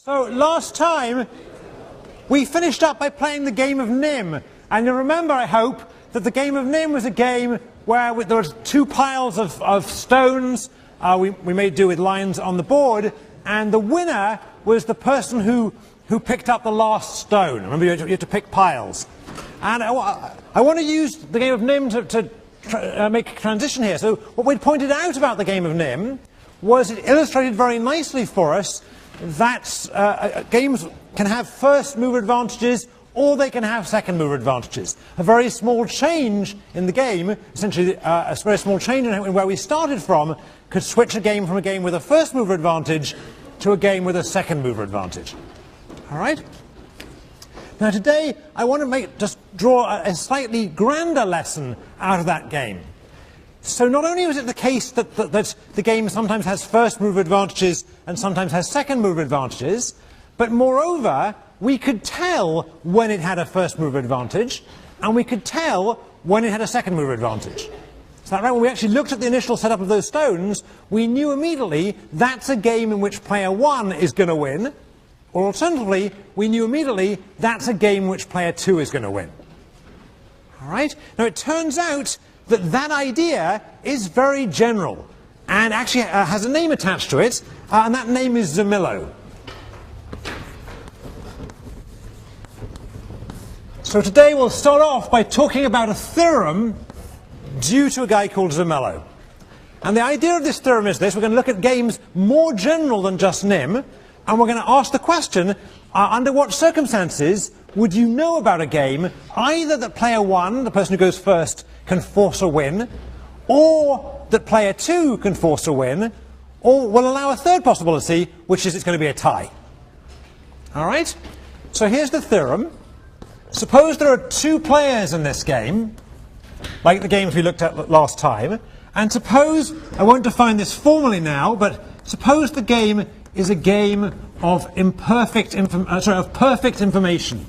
So last time we finished up by playing the game of Nim, and you remember, I hope, that the game of Nim was a game where there were two piles of stones. We made do with lines on the board, and the winner was the person who picked up the last stone. Remember, you had to pick piles. And I want to use the game of Nim to make a transition here. So what we pointed out about the game of Nim was it illustrated very nicely for us that games can have first mover advantages or they can have second mover advantages. A very small change in the game, essentially a very small change in where we started from, could switch a game from a game with a first mover advantage to a game with a second mover advantage. All right? Now today I want to just draw a slightly grander lesson out of that game. So not only was it the case that the game sometimes has first mover advantages and sometimes has second mover advantages, but moreover we could tell when it had a first mover advantage and we could tell when it had a second mover advantage. Is that right? When we actually looked at the initial setup of those stones, we knew immediately that's a game in which player 1 is going to win, or alternatively we knew immediately that's a game in which player 2 is going to win. All right? Now it turns out that idea is very general and actually has a name attached to it, and that name is Zermelo. So today we'll start off by talking about a theorem due to a guy called Zermelo. And the idea of this theorem is this: we're going to look at games more general than just Nim, and we're going to ask the question, under what circumstances would you know about a game either that player 1, the person who goes first, can force a win, or that player 2 can force a win, or will allow a third possibility, which is it's going to be a tie. All right? So here's the theorem. Suppose there are two players in this game, like the games we looked at last time, and suppose, I won't define this formally now, but suppose the game is a game of perfect information.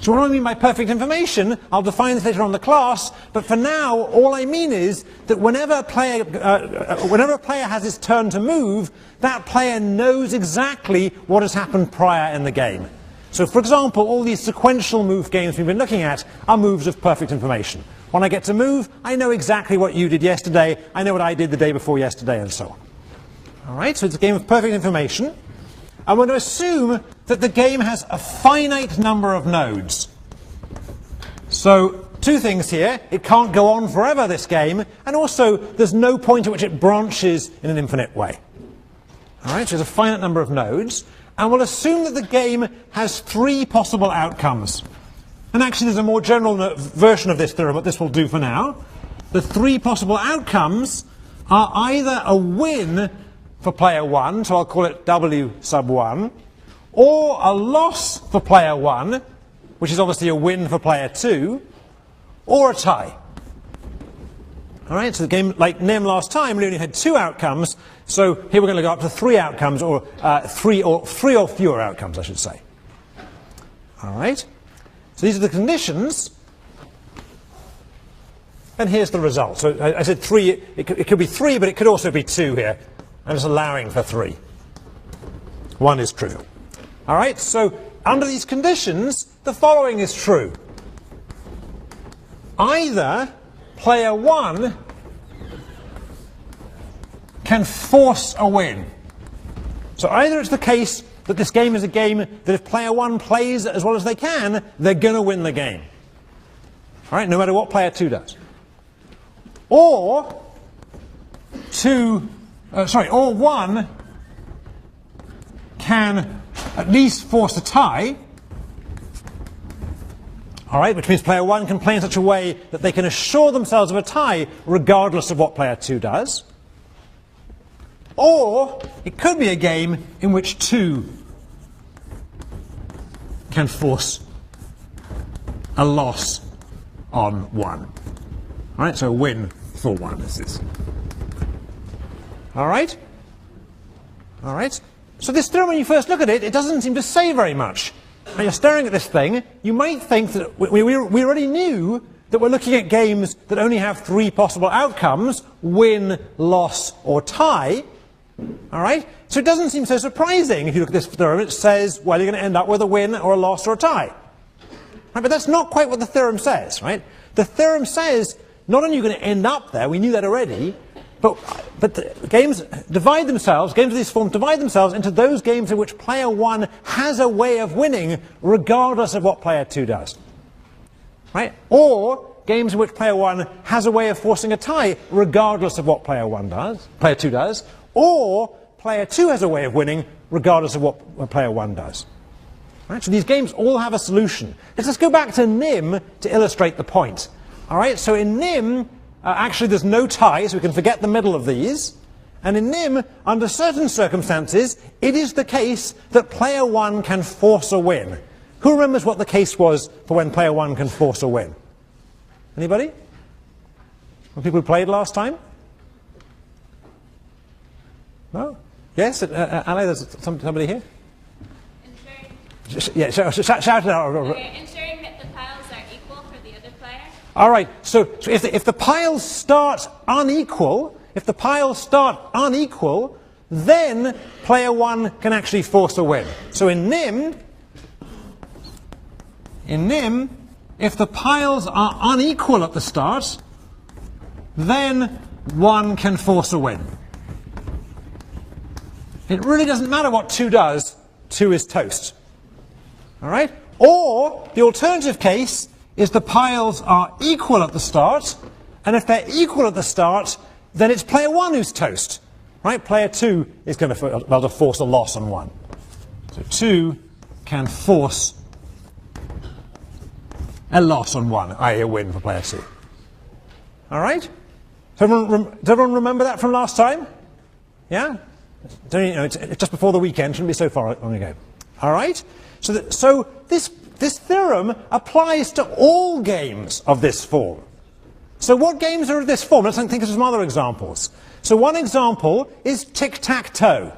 So what do I mean by perfect information? I'll define this later on in the class, but for now all I mean is that whenever a player has his turn to move, that player knows exactly what has happened prior in the game. So for example, all these sequential move games we've been looking at are moves of perfect information. When I get to move, I know exactly what you did yesterday, I know what I did the day before yesterday, and so on. All right, so it's a game of perfect information. I'm going to assume that the game has a finite number of nodes. So two things here: it can't go on forever, this game, and also there's no point at which it branches in an infinite way. All right, so there's a finite number of nodes, and we'll assume that the game has three possible outcomes. And actually there's a more general version of this theorem, but this will do for now. The three possible outcomes are either a win for player 1, so I'll call it W sub 1, or a loss for player 1, which is obviously a win for player 2, or a tie. All right, so the game, like Nim last time, we only had two outcomes, so here we're going to go up to three outcomes, or three or fewer outcomes, I should say. All right, so these are the conditions, and here's the result. So I said three, it could be three, but it could also be two here. I'm just allowing for three. One is true. All right, so under these conditions, the following is true. Either player 1 can force a win. So either it's the case that this game is a game that if player 1 plays as well as they can, they're going to win the game. All right, no matter what player 2 does. Or or 1 can at least force a tie, all right, which means player 1 can play in such a way that they can assure themselves of a tie regardless of what player 2 does. Or it could be a game in which 2 can force a loss on 1. All right, so a win for 1 is this. All right? All right? So this theorem, when you first look at it, it doesn't seem to say very much. When you're staring at this thing, you might think that we already knew that we're looking at games that only have three possible outcomes: win, loss, or tie. All right? So it doesn't seem so surprising if you look at this theorem. It says, well, you're going to end up with a win or a loss or a tie. Right? But that's not quite what the theorem says, right? The theorem says not only are you going to end up there, we knew that already, but the games divide themselves, games of this form divide themselves into those games in which player 1 has a way of winning regardless of what player 2 does. Right? Or games in which player 1 has a way of forcing a tie regardless of what player 2 does, or player 2 has a way of winning regardless of what player 1 does. Right? So these games all have a solution. Let's just go back to NIM to illustrate the point. All right? So in NIM, actually there's no tie, so we can forget the middle of these. And in NIM, under certain circumstances, it is the case that player 1 can force a win. Who remembers what the case was for when player 1 can force a win? Anybody? The people who played last time? No? Yes? Ali, there's somebody here? Yeah, shout it out. Okay, ensuring that the piles are equal for the other player. All right. So if the piles start unequal, then player 1 can actually force a win. So in NIM, if the piles are unequal at the start, then 1 can force a win. It really doesn't matter what 2 does. 2 is toast. All right? Or the alternative case is the piles are equal at the start, and if they're equal at the start, then it's player 1 who's toast. Right? Player 2 is going to be able to force a loss on 1. So 2 can force a loss on 1, i.e. a win for player 2. All right? Does everyone remember that from last time? Yeah? It's just before the weekend, shouldn't be so far long ago. All right? So this theorem applies to all games of this form. So what games are of this form? Let's think of some other examples. So one example is tic-tac-toe.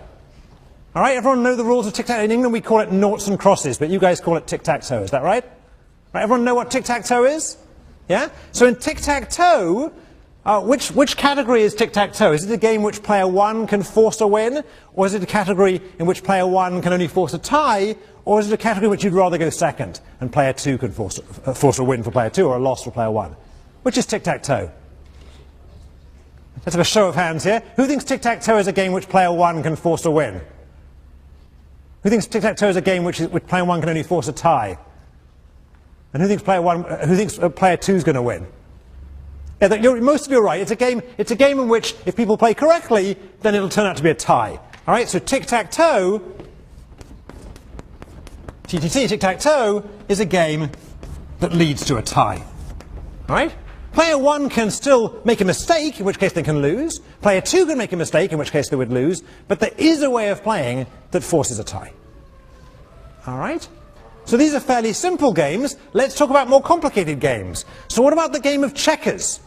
All right, everyone know the rules of tic-tac-toe? In England we call it noughts and crosses, but you guys call it tic-tac-toe, is that right? Right? Everyone know what tic-tac-toe is? Yeah? So in tic-tac-toe, which category is tic-tac-toe? Is it a game in which player 1 can force a win? Or is it a category in which player 1 can only force a tie? Or is it a category in which you'd rather go second and player 2 can force a win for player 2 or a loss for player 1? Which is tic-tac-toe? Let's have a show of hands here. Who thinks tic-tac-toe is a game in which player 1 can force a win? Who thinks tic-tac-toe is a game in which player 1 can only force a tie? And who thinks player 2 is going to win? Yeah, most of you are right. It's a game in which if people play correctly, then it'll turn out to be a tie. All right, so tic-tac-toe, TTT, tic-tac-toe, is a game that leads to a tie. All right? Player 1 can still make a mistake, in which case they can lose. Player 2 can make a mistake, in which case they would lose. But there is a way of playing that forces a tie. All right? So these are fairly simple games. Let's talk about more complicated games. So what about the game of checkers?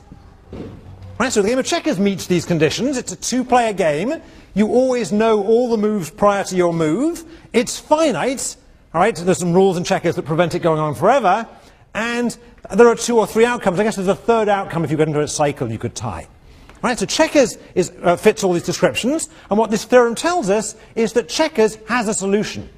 Right, so the game of checkers meets these conditions. It's a 2-player game. You always know all the moves prior to your move. It's finite. All right, so there's some rules in checkers that prevent it going on forever. And there are 2 or 3 outcomes. I guess there's a third outcome if you get into a cycle and you could tie. Right, so checkers fits all these descriptions. And what this theorem tells us is that checkers has a solution.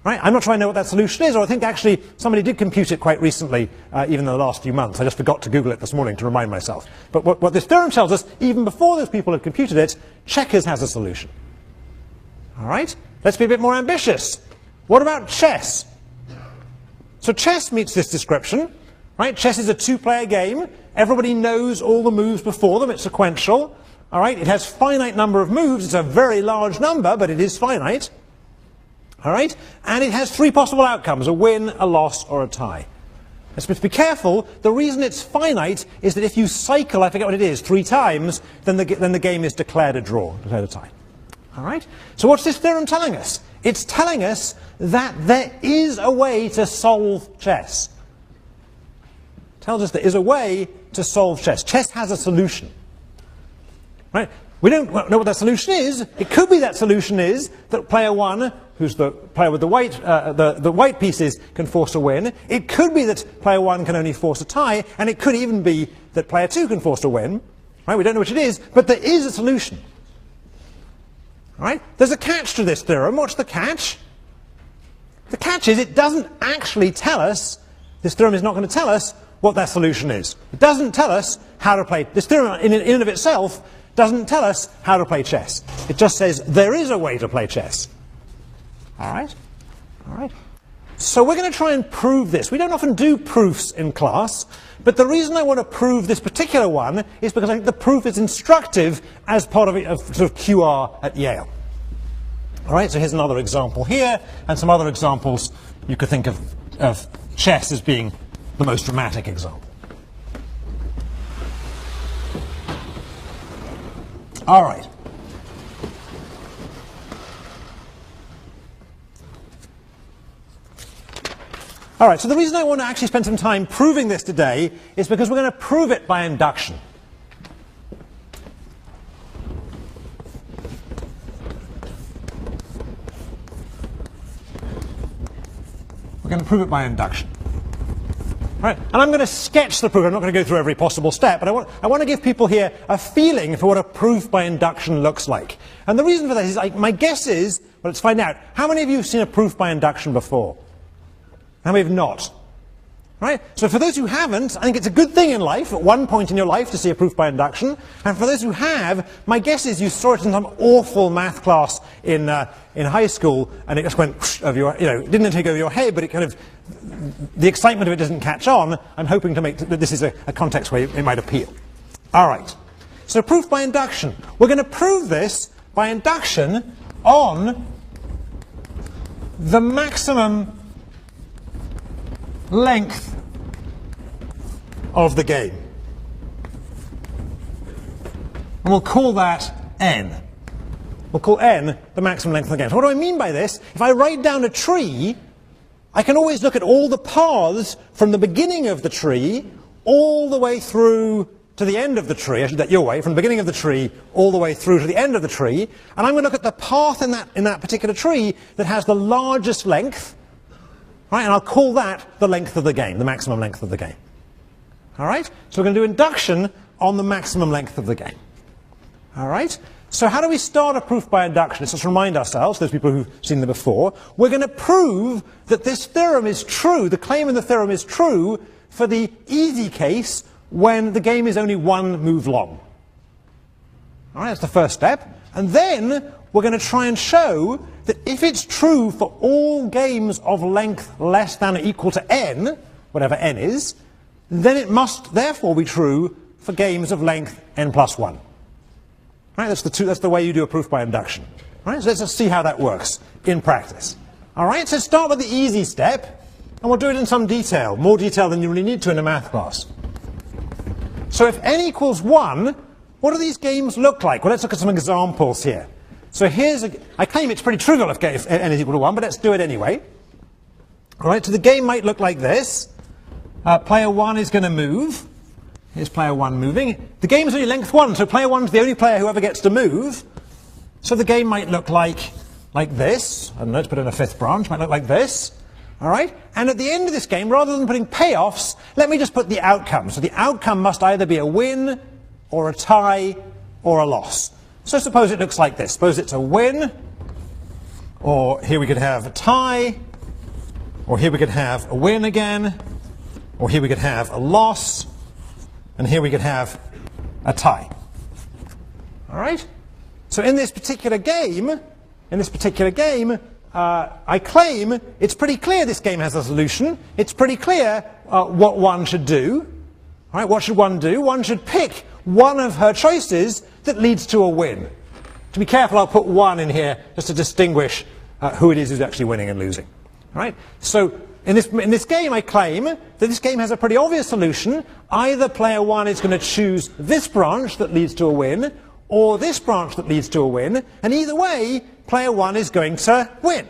Right? I'm not sure I know what that solution is, or I think actually somebody did compute it quite recently, even in the last few months. I just forgot to Google it this morning to remind myself. But what this theorem tells us, even before those people had computed it, checkers has a solution. All right? Let's be a bit more ambitious. What about chess? So chess meets this description. Right? Chess is a 2-player game. Everybody knows all the moves before them. It's sequential. All right? It has finite number of moves. It's a very large number, but it is finite. All right? And it has 3 possible outcomes, a win, a loss, or a tie. Let's be careful. The reason it's finite is that if you cycle, I forget what it is, 3 times, then the game is declared a draw, declared a tie. All right? So what's this theorem telling us? It's telling us that there is a way to solve chess. It tells us there is a way to solve chess. Chess has a solution. Right? We don't know what that solution is. It could be that solution is that player 1, who's the player with the white pieces, can force a win. It could be that player 1 can only force a tie, and it could even be that player 2 can force a win. Right? We don't know which it is, but there is a solution. All right? There's a catch to this theorem. What's the catch? The catch is it doesn't actually tell us, this theorem is not going to tell us what that solution is. It doesn't tell us how to play, this theorem in and of itself doesn't tell us how to play chess. It just says there is a way to play chess. All right? All right? So we're going to try and prove this. We don't often do proofs in class, but the reason I want to prove this particular one is because I think the proof is instructive as part of sort of QR at Yale. All right, so here's another example here, and some other examples you could think of chess as being the most dramatic example. All right. All right, so the reason I want to actually spend some time proving this today is because we're going to prove it by induction. We're going to prove it by induction. Right? And I'm going to sketch the proof. I'm not going to go through every possible step, but I want to give people here a feeling for what a proof by induction looks like. And the reason for that is, my guess is, well, let's find out, how many of you have seen a proof by induction before? How many have not? Right? So for those who haven't, I think it's a good thing in life, at one point in your life, to see a proof by induction. And for those who have, my guess is you saw it in some awful math class in high school, and it just went over your, it didn't take over your head, but it kind of, the excitement of it doesn't catch on. I'm hoping to make that this is a context where it might appeal. All right. So proof by induction. We're going to prove this by induction on the maximum length of the game. And we'll call that n. We'll call n the maximum length of the game. So what do I mean by this? If I write down a tree, I can always look at all the paths from the beginning of the tree all the way through to the end of the tree. I should do that your way, from the beginning of the tree all the way through to the end of the tree. And I'm going to look at the path in that particular tree that has the largest length. Right, and I'll call that the length of the game, the maximum length of the game. All right? So we're going to do induction on the maximum length of the game. All right? So how do we start a proof by induction? Let's just remind ourselves, those people who've seen them before, we're going to prove that this theorem is true, the claim in the theorem is true for the easy case when the game is only one move long. All right, that's the first step. And then we're going to try and show that if it's true for all games of length less than or equal to n, whatever n is, then it must therefore be true for games of length n plus 1. Right? That's the way you do a proof by induction. Right? So let's just see how that works in practice. All right, so start with the easy step, and we'll do it in some detail, more detail than you really need to in a math class. So if n equals 1, what do these games look like? Well, let's look at some examples here. So I claim it's pretty trivial if n is equal to 1, but let's do it anyway. All right, so the game might look like this. Player 1 is going to move. Here's player 1 moving. The game's only length 1, so player 1 is the only player who ever gets to move. So the game might look like this. I don't know, let's put in a fifth branch. Might look like this. All right? And at the end of this game, rather than putting payoffs, let me just put the outcome. So the outcome must either be a win, or a tie, or a loss. So suppose it looks like this. Suppose it's a win, or here we could have a tie, or here we could have a win again, or here we could have a loss, and here we could have a tie. All right? So in this particular game, I claim it's pretty clear this game has a solution. It's pretty clear what one should do. All right, what should one do? One should pick one of her choices that leads to a win. To be careful, I'll put 1 in here just to distinguish who it is who's actually winning and losing. All right? So in this game, I claim that this game has a pretty obvious solution. Either player 1 is going to choose this branch that leads to a win, or this branch that leads to a win, and either way, player 1 is going to win.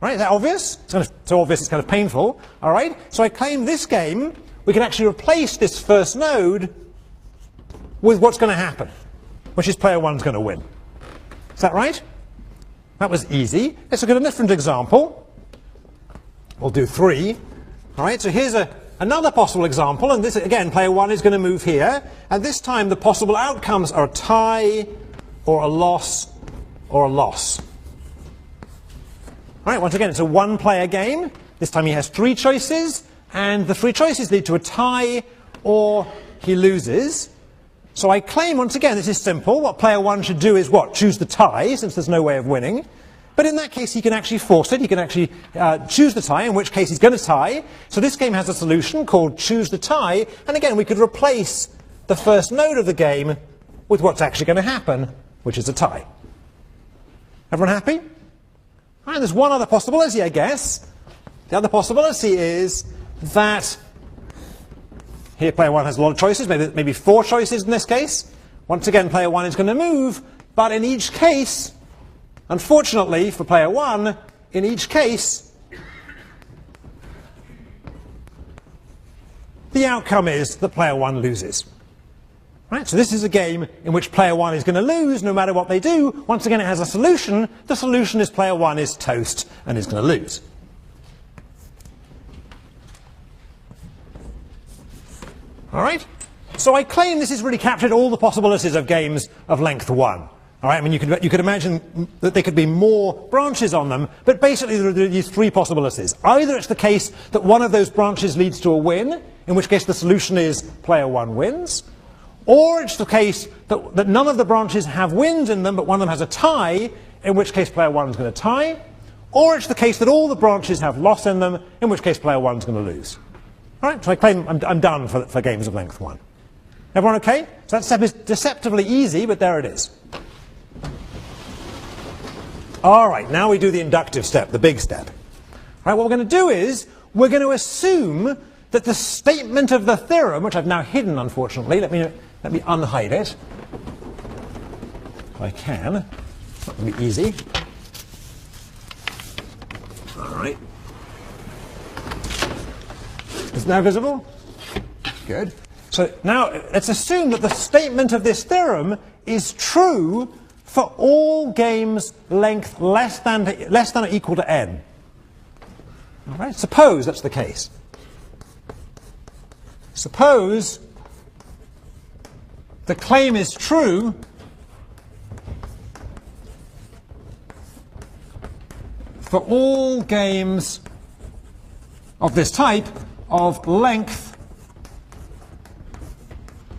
Right? Is that obvious? It's so obvious it's kind of painful. All right? So I claim this game, we can actually replace this first node with what's going to happen, which is player 1's going to win. Is that right? That was easy. Let's look at a different example. We'll do 3. All right, so here's another possible example, and this again, player 1 is going to move here, and this time the possible outcomes are a tie, or a loss, or a loss. All right, once again, it's a one-player game. This time he has three choices, and the three choices lead to a tie or he loses. So I claim, once again, this is simple. What player one should do is what? Choose the tie, since there's no way of winning. But in that case, he can actually force it. He can actually choose the tie, in which case he's going to tie. So this game has a solution called choose the tie. And again, we could replace the first node of the game with what's actually going to happen, which is a tie. Everyone happy? All right, there's one other possibility, I guess. The other possibility is that here player one has a lot of choices, maybe four choices in this case. Once again, player one is going to move, but in each case, unfortunately for player one, in each case, the outcome is that player one loses. Right, so this is a game in which player one is going to lose no matter what they do. Once again, it has a solution. The solution is player one is toast and is going to lose. All right? So I claim this has really captured all the possibilities of games of length 1. All right? I mean, you could imagine that there could be more branches on them, but basically there are these three possibilities. Either it's the case that one of those branches leads to a win, in which case the solution is player one wins. Or it's the case that none of the branches have wins in them, but one of them has a tie, in which case player one is going to tie. Or it's the case that all the branches have loss in them, in which case player one is going to lose. All right, so I claim I'm done for games of length 1. Everyone okay? So that step is deceptively easy, but there it is. All right, now we do the inductive step, the big step. All right, what we're going to do is we're going to assume that the statement of the theorem, which I've now hidden, unfortunately, let me unhide it, if I can. It's not going to be easy. All right. Is it now visible? Good. So now let's assume that the statement of this theorem is true for all games length less than or equal to n. All right. Suppose that's the case. Suppose the claim is true for all games of this type of length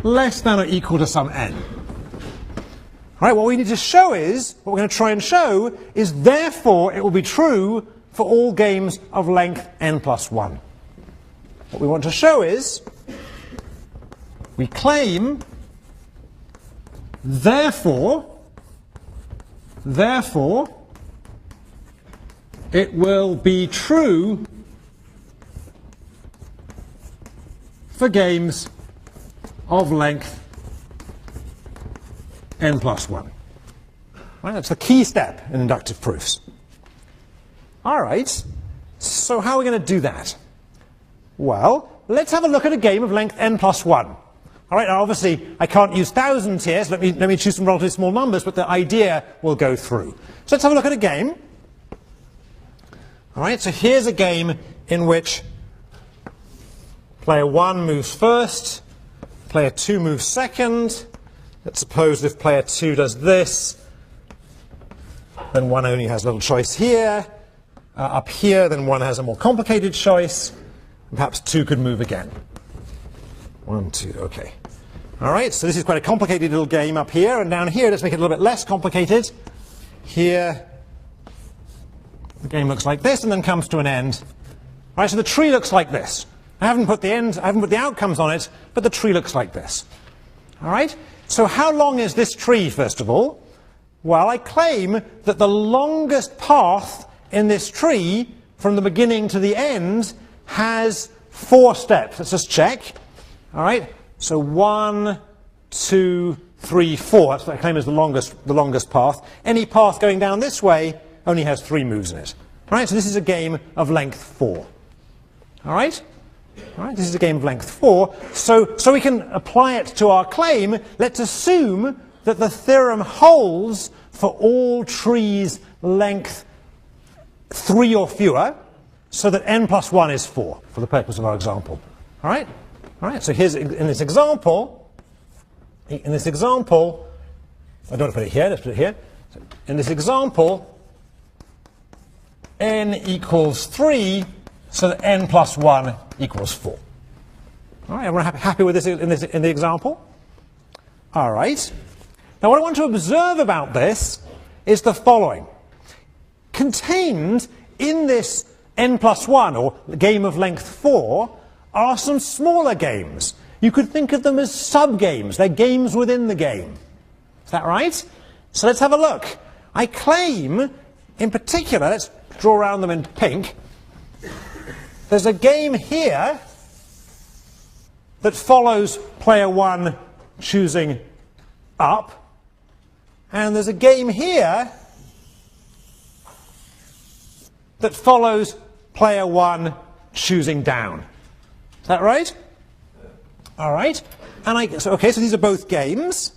less than or equal to some n. All right, what we need to show is, what we're going to try and show is therefore it will be true for all games of length n plus 1. What we want to show is we claim therefore it will be true for games of length n plus 1. Right, that's the key step in inductive proofs. All right, so how are we going to do that? Well, let's have a look at a game of length n plus 1. All right, now obviously I can't use thousands here, so let me choose some relatively small numbers, but the idea will go through. So let's have a look at a game. All right, so here's a game in which player 1 moves first, player 2 moves second. Let's suppose if player 2 does this, then 1 only has a little choice here. Up here, then 1 has a more complicated choice. And perhaps 2 could move again. 1, 2, okay. All right, so this is quite a complicated little game up here. And down here, let's make it a little bit less complicated. Here, the game looks like this and then comes to an end. All right, so the tree looks like this. I haven't put the outcomes on it, but the tree looks like this. All right, so how long is this tree, first of all? Well, I claim that the longest path in this tree from the beginning to the end has 4 steps. Let's just check. All right, so 1, 2, 3, 4. That's what I claim is the longest path. Any path going down this way only has 3 moves in it. All right, so this is a game of length 4. All right? All right, this is a game of length 4. So we can apply it to our claim. Let's assume that the theorem holds for all trees length 3 or fewer, so that n plus 1 is 4 for the purpose of our example. All right? All right, so here's in this example, I don't want to put it here, let's put it here. In this example, n equals 3, so that n plus 1 equals 4. All right, everyone happy with this in the example? All right. Now what I want to observe about this is the following. Contained in this n plus 1, or game of length 4, are some smaller games. You could think of them as sub-games. They're games within the game. Is that right? So let's have a look. I claim, in particular, let's draw around them in pink, there's a game here that follows player 1 choosing up, and there's a game here that follows player 1 choosing down. Is that right? All right. And so these are both games.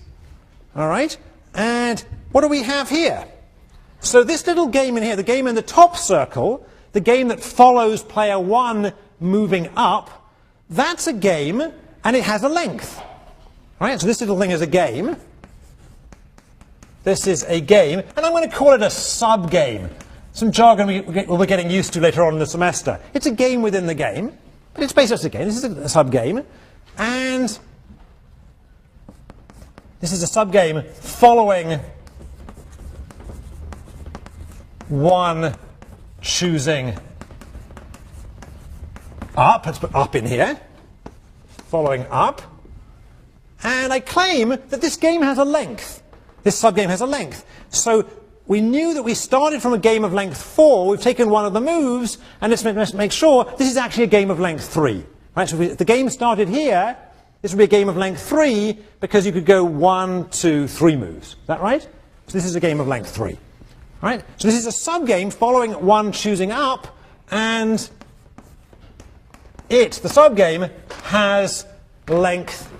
All right. And what do we have here? So this little game in here, the game in the top circle, the game that follows player 1 moving up, that's a game, and it has a length. All right. So this little thing is a game. This is a game, and I'm going to call it a sub-game. Some jargon we'll be getting used to later on in the semester. It's a game within the game, but it's basically a game. This is a sub-game, and this is a sub-game following 1 choosing up. Let's put up in here. Following up. And I claim that this game has a length. This sub-game has a length. So we knew that we started from a game of length 4. We've taken one of the moves, and let's make sure this is actually a game of length 3. Right? So if the game started here, this would be a game of length 3, because you could go 1, 2, 3 moves. Is that right? So this is a game of length 3. Right? So this is a sub-game following 1 choosing up, and the sub-game, has length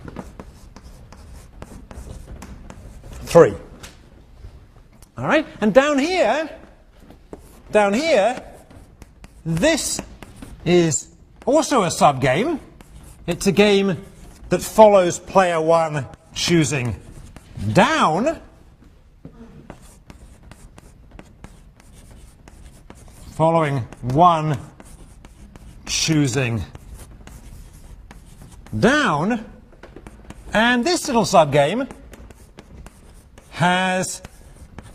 3. All right? And down here, this is also a sub-game. It's a game that follows player 1 choosing down, following 1 choosing down, and this little sub-game has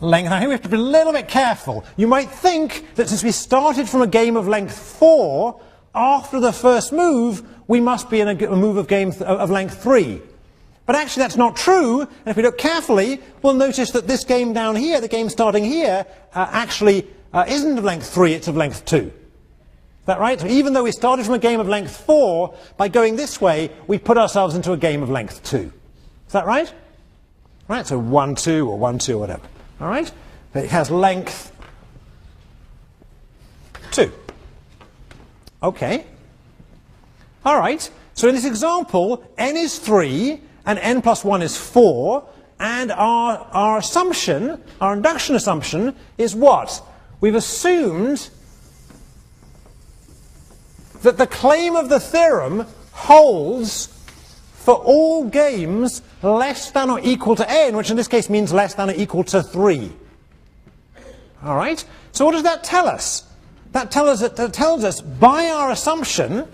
length. Now here we have to be a little bit careful. You might think that since we started from a game of length 4, after the first move, we must be in a move of length 3. But actually that's not true, and if we look carefully, we'll notice that this game down here, the game starting here, actually isn't of length 3, it's of length 2. Is that right? So even though we started from a game of length 4, by going this way, we put ourselves into a game of length 2. Is that right? Right, so 1, 2, or 1, 2, whatever. All right? But it has length 2. Okay. All right. So in this example, n is 3, and n plus 1 is 4, and our assumption, our induction assumption, is what? We've assumed that the claim of the theorem holds for all games less than or equal to n, which in this case means less than or equal to 3. All right? So what does that tell us? That tells us by our assumption,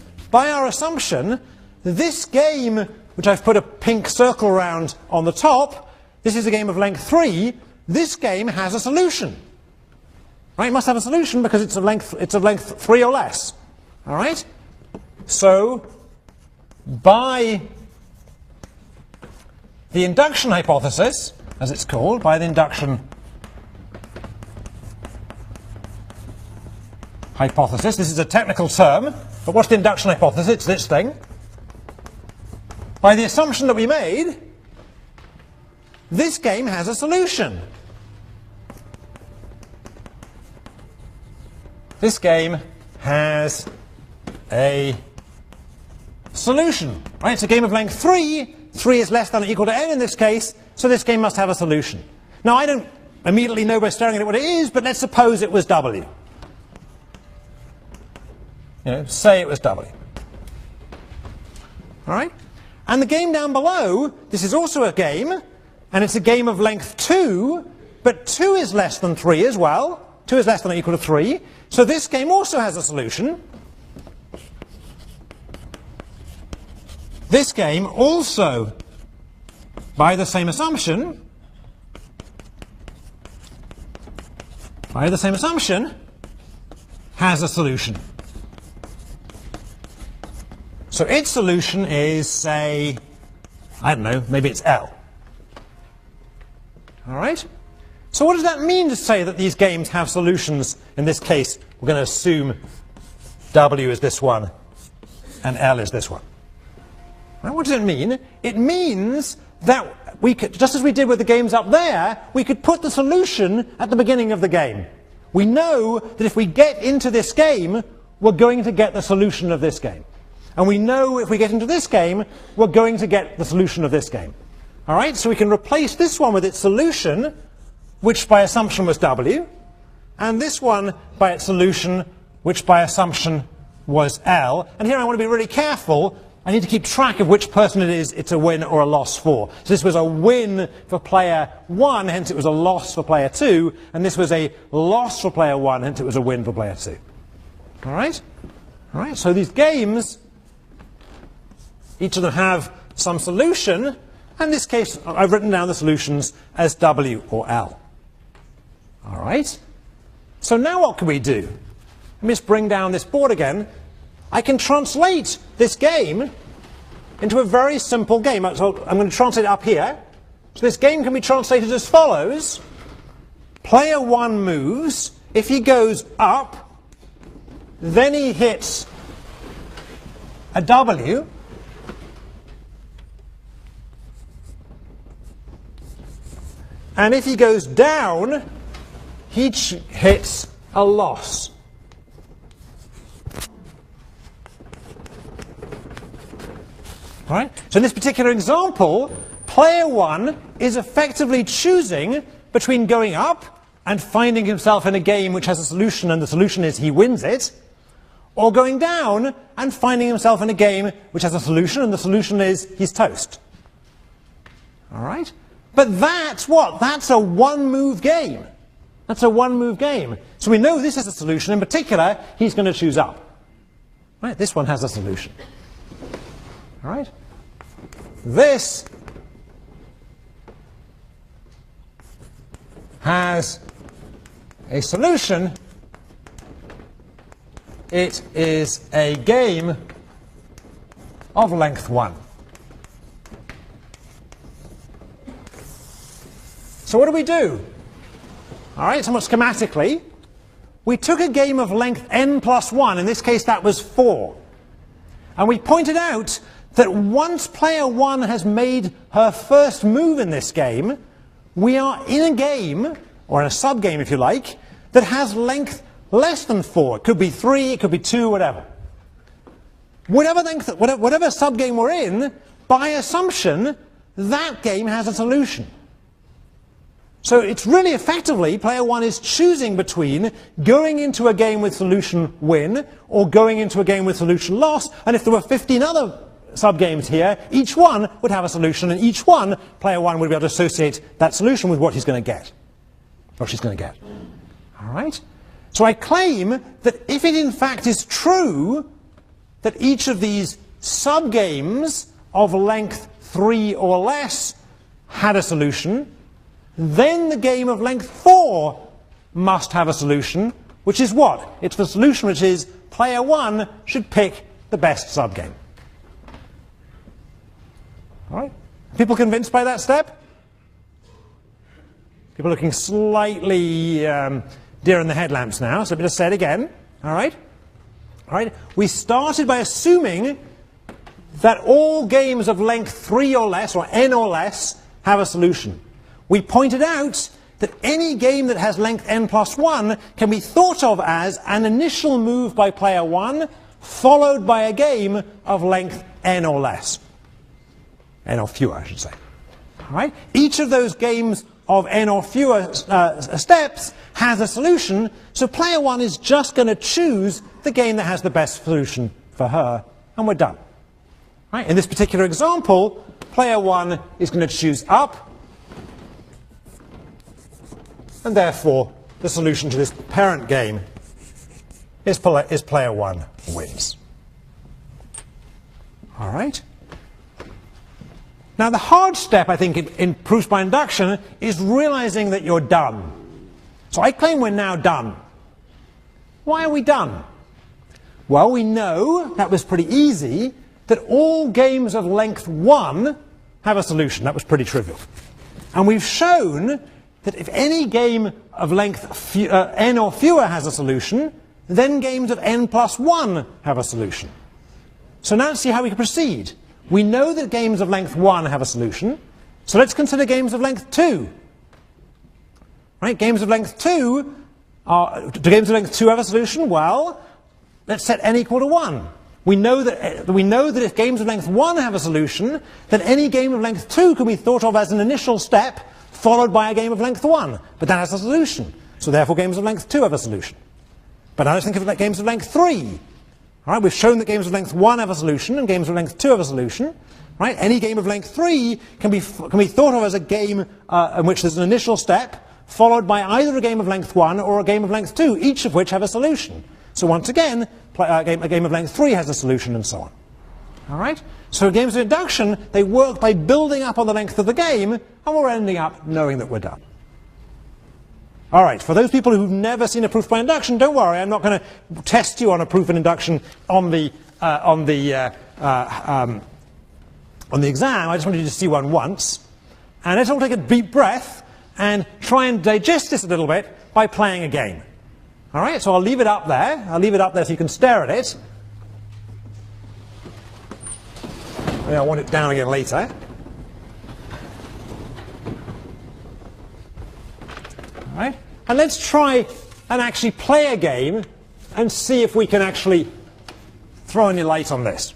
this game, which I've put a pink circle around on the top, this is a game of length 3, this game has a solution. Right? It must have a solution because it's of length 3 or less. All right? So by the induction hypothesis, as it's called, by the induction hypothesis, this is a technical term, but what's the induction hypothesis? It's this thing. By the assumption that we made, this game has a solution. This game has a solution. Right? It's a game of length 3. 3 is less than or equal to n in this case, so this game must have a solution. Now, I don't immediately know by staring at it what it is, but let's suppose it was W. Say it was W. All right? And the game down below, this is also a game, and it's a game of length 2, but 2 is less than 3 as well. 2 is less than or equal to 3. So this game also has a solution. This game also, by the same assumption, has a solution. So its solution is, say, I don't know, maybe it's L. All right? So what does that mean to say that these games have solutions? In this case, we're going to assume W is this one and L is this one. Now, what does it mean? It means that we could, just as we did with the games up there, we could put the solution at the beginning of the game. We know that if we get into this game, we're going to get the solution of this game. And we know if we get into this game, we're going to get the solution of this game. All right, so we can replace this one with its solution, which by assumption was W, and this one by its solution, which by assumption was L. And here I want to be really careful. I need to keep track of which person it is it's a win or a loss for. So this was a win for player 1, hence it was a loss for player 2, and this was a loss for player 1, hence it was a win for player 2. All right? All right, so these games, each of them have some solution, and in this case I've written down the solutions as W or L. All right? So now what can we do? Let me just bring down this board again. I can translate this game into a very simple game. So I'm going to translate it up here. So this game can be translated as follows. Player 1 moves. If he goes up, then he hits a W. And if he goes down, he hits a loss. All right? So in this particular example, player 1 is effectively choosing between going up and finding himself in a game which has a solution, and the solution is he wins it, or going down and finding himself in a game which has a solution, and the solution is he's toast. All right? But that's what? That's a one-move game. That's a one-move game. So we know this is a solution. In particular, he's going to choose up. Right? This one has a solution. All right? This has a solution. It is a game of length 1. So what do we do? All right, somewhat schematically, we took a game of length n plus 1. In this case, that was 4. And we pointed out that once player 1 has made her first move in this game, we are in a game, or in a sub-game if you like, that has length less than 4. It could be 3, it could be 2, whatever. Whatever sub-game we're in, by assumption, that game has a solution. So it's really effectively, player 1 is choosing between going into a game with solution win or going into a game with solution loss, and if there were 15 other sub-games here, each one would have a solution, and each one, player 1 would be able to associate that solution with what he's going to get, or she's going to get. All right? So I claim that if it in fact is true that each of these sub-games of length 3 or less had a solution, then the game of length 4 must have a solution, which is what? It's the solution which is player 1 should pick the best sub-game. All right? People convinced by that step? People looking slightly deer in the headlamps now, so let me just say it again. All right? All right? We started by assuming that all games of length 3 or less, or n or less, have a solution. We pointed out that any game that has length n plus 1 can be thought of as an initial move by player 1 followed by a game of length n or less. N or fewer, I should say. All right? Each of those games of n or fewer steps has a solution, so player 1 is just going to choose the game that has the best solution for her, and we're done. Right? In this particular example, player 1 is going to choose up. and therefore the solution to this parent game is player 1 wins. All right? Now the hard step, I think, in proofs by induction is realizing that you're done. So I claim we're now done. Why are we done? Well, we know, that was pretty easy, that all games of length 1 have a solution. That was pretty trivial. And we've shown that if any game of length n or fewer has a solution, then games of n plus 1 have a solution. So now let's see how we can proceed. We know that games of length 1 have a solution, so let's consider games of length 2. Right, games of length 2 do games of length 2 have a solution? Well, let's set n equal to 1. We know that if games of length 1 have a solution, then any game of length 2 can be thought of as an initial step followed by a game of length 1. But that has a solution. So therefore games of length 2 have a solution. But now let's think of games of length 3. All right, we've shown that games of length 1 have a solution and games of length 2 have a solution. Right? Any game of length 3 can be thought of as a game in which there's an initial step followed by either a game of length 1 or a game of length 2, each of which have a solution. So once again, a game of length 3 has a solution and so on. All right? So games of induction, they work by building up on the length of the game, and we're ending up knowing that we're done. All right, for those people who've never seen a proof by induction, don't worry, I'm not going to test you on a proof in induction on the exam. I just wanted you to see one once. And let's all take a deep breath and try and digest this a little bit by playing a game. All right, so I'll leave it up there. I'll leave it up there so you can stare at it. Maybe I want it down again later. All right, and let's try and actually play a game and see if we can actually throw any light on this.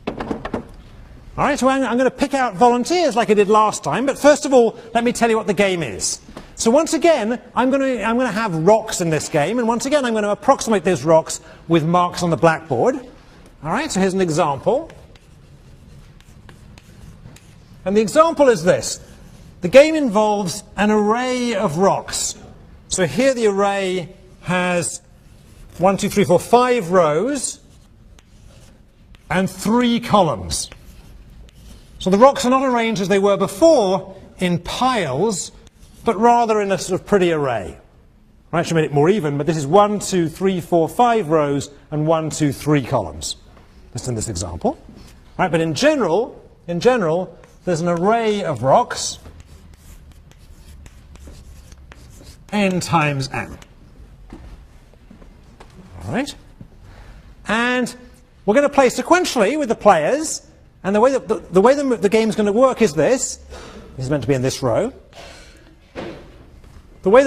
All right, so I'm going to pick out volunteers like I did last time, but first of all, let me tell you what the game is. So once again, I'm going to have rocks in this game, and once again, I'm going to approximate those rocks with marks on the blackboard. All right, so here's an example. And the example is this. The game involves an array of rocks. So here the array has 1, 2, 3, 4, 5 rows and 3 columns. So the rocks are not arranged as they were before in piles, but rather in a sort of pretty array. I actually made it more even, but this is 1, 2, 3, 4, 5 rows and 1, 2, 3 columns. Just in this example. Right, but in general, there's an array of rocks, n times n. All right, and we're going to play sequentially with the players. And the way the game's going to work is this. This is meant to be in this row. The way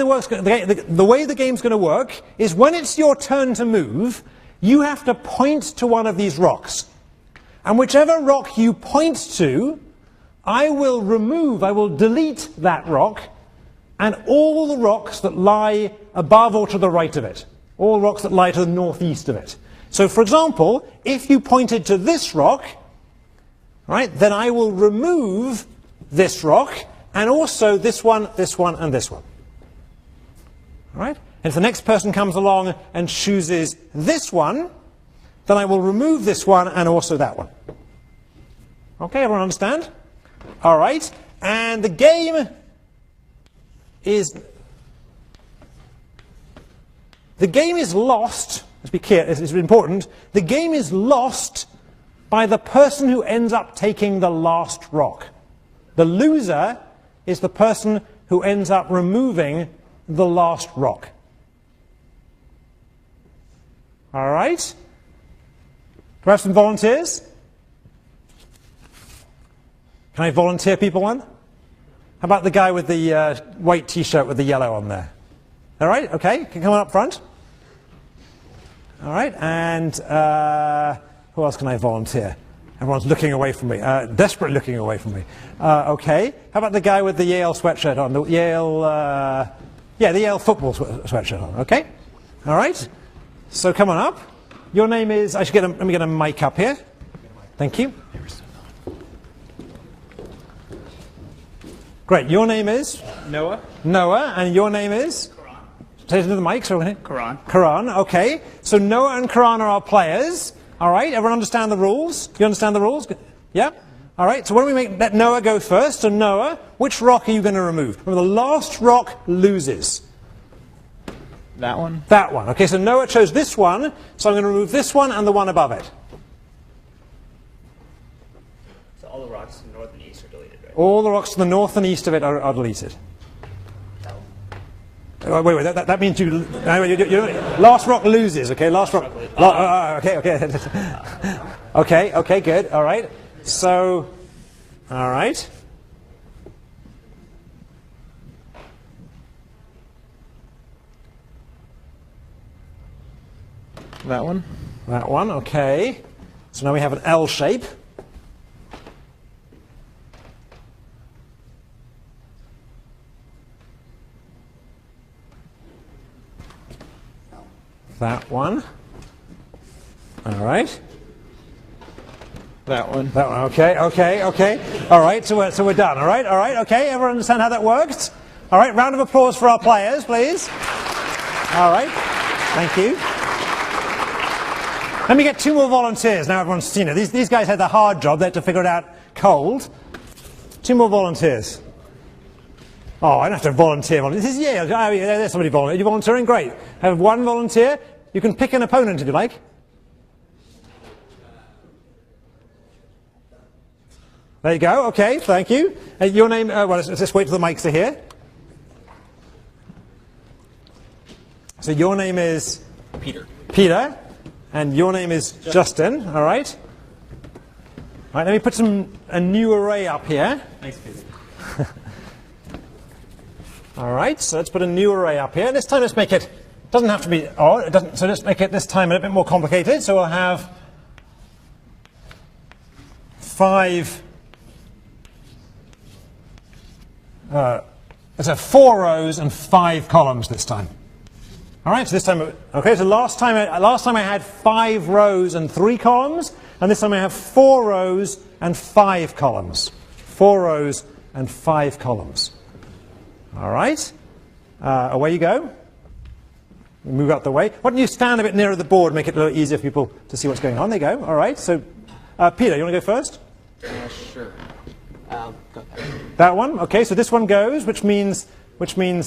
the game's going to work is when it's your turn to move, you have to point to one of these rocks. And whichever rock you point to, I will delete that rock and all the rocks that lie above or to the right of it. All rocks that lie to the northeast of it. So for example, if you pointed to this rock, right, then I will remove this rock and also this one, and this one. All right? And if the next person comes along and chooses this one, then I will remove this one and also that one. Okay, everyone understand? All right, and the game is lost. Let's be clear, this is important. The game is lost by the person who ends up taking the last rock. The loser is the person who ends up removing the last rock. All right? Do I have some volunteers? Can I volunteer people on? How about the guy with the white t-shirt with the yellow on there? All right, okay, can you come on up front? All right, and who else can I volunteer? Everyone's looking away from me, desperately looking away from me. Okay, how about the guy with the Yale sweatshirt on? The Yale football sweatshirt on, okay? All right, so come on up. Your name is, let me get a mic up here. Thank you. Great, your name is? Noah. Noah, and your name is? Quran. Say it into the mic. So Quran. Quran, okay. So Noah and Quran are our players. All right, everyone understand the rules? Do you understand the rules? Yeah? All right, so why don't we let Noah go first? So Noah, which rock are you going to remove? Remember, the last rock loses. That one. That one. Okay, so Noah chose this one, so I'm going to remove this one and the one above it. So all the rocks to the north and east are deleted, right? All the rocks to the north and east of it are deleted. Wait, that means you last rock loses, okay? Last rock. Okay. Okay, good. All right. So, all right. That one. That one, okay. So now we have an L shape. That one. All right. That one. That one. Okay. All right. So we're done. All right. Okay. Everyone understand how that works? All right. Round of applause for our players, please. All right. Thank you. Let me get 2 more volunteers. Now everyone's seen it. These guys had the hard job. They had to figure it out cold. 2 more volunteers. Oh, I don't have to volunteer. This is Yale. Oh, yeah, there's somebody volunteering. You're volunteering? Great. Have 1 volunteer. You can pick an opponent if you like. There you go. Okay, thank you. Your name, well, let's just wait till the mics are here. So your name is? Peter. Peter. And your name is Justin. All right. All right, let me put a new array up here. Thanks, Peter. All right, so let's put a new array up here. This time let's make it, doesn't have to be odd, it doesn't, so let's make it this time a bit more complicated. So we'll have 5, let's have 4 rows and 5 columns this time. All right, so this time, okay, so last time I had 5 rows and 3 columns, and this time I have 4 rows and 5 columns. 4 rows and 5 columns. All right, away you go. Move out the way. Why don't you stand a bit nearer the board, make it a little easier for people to see what's going on. There you go. All right, so Peter, you want to go first? Sure. Go ahead. That one? Okay, so this one goes, which means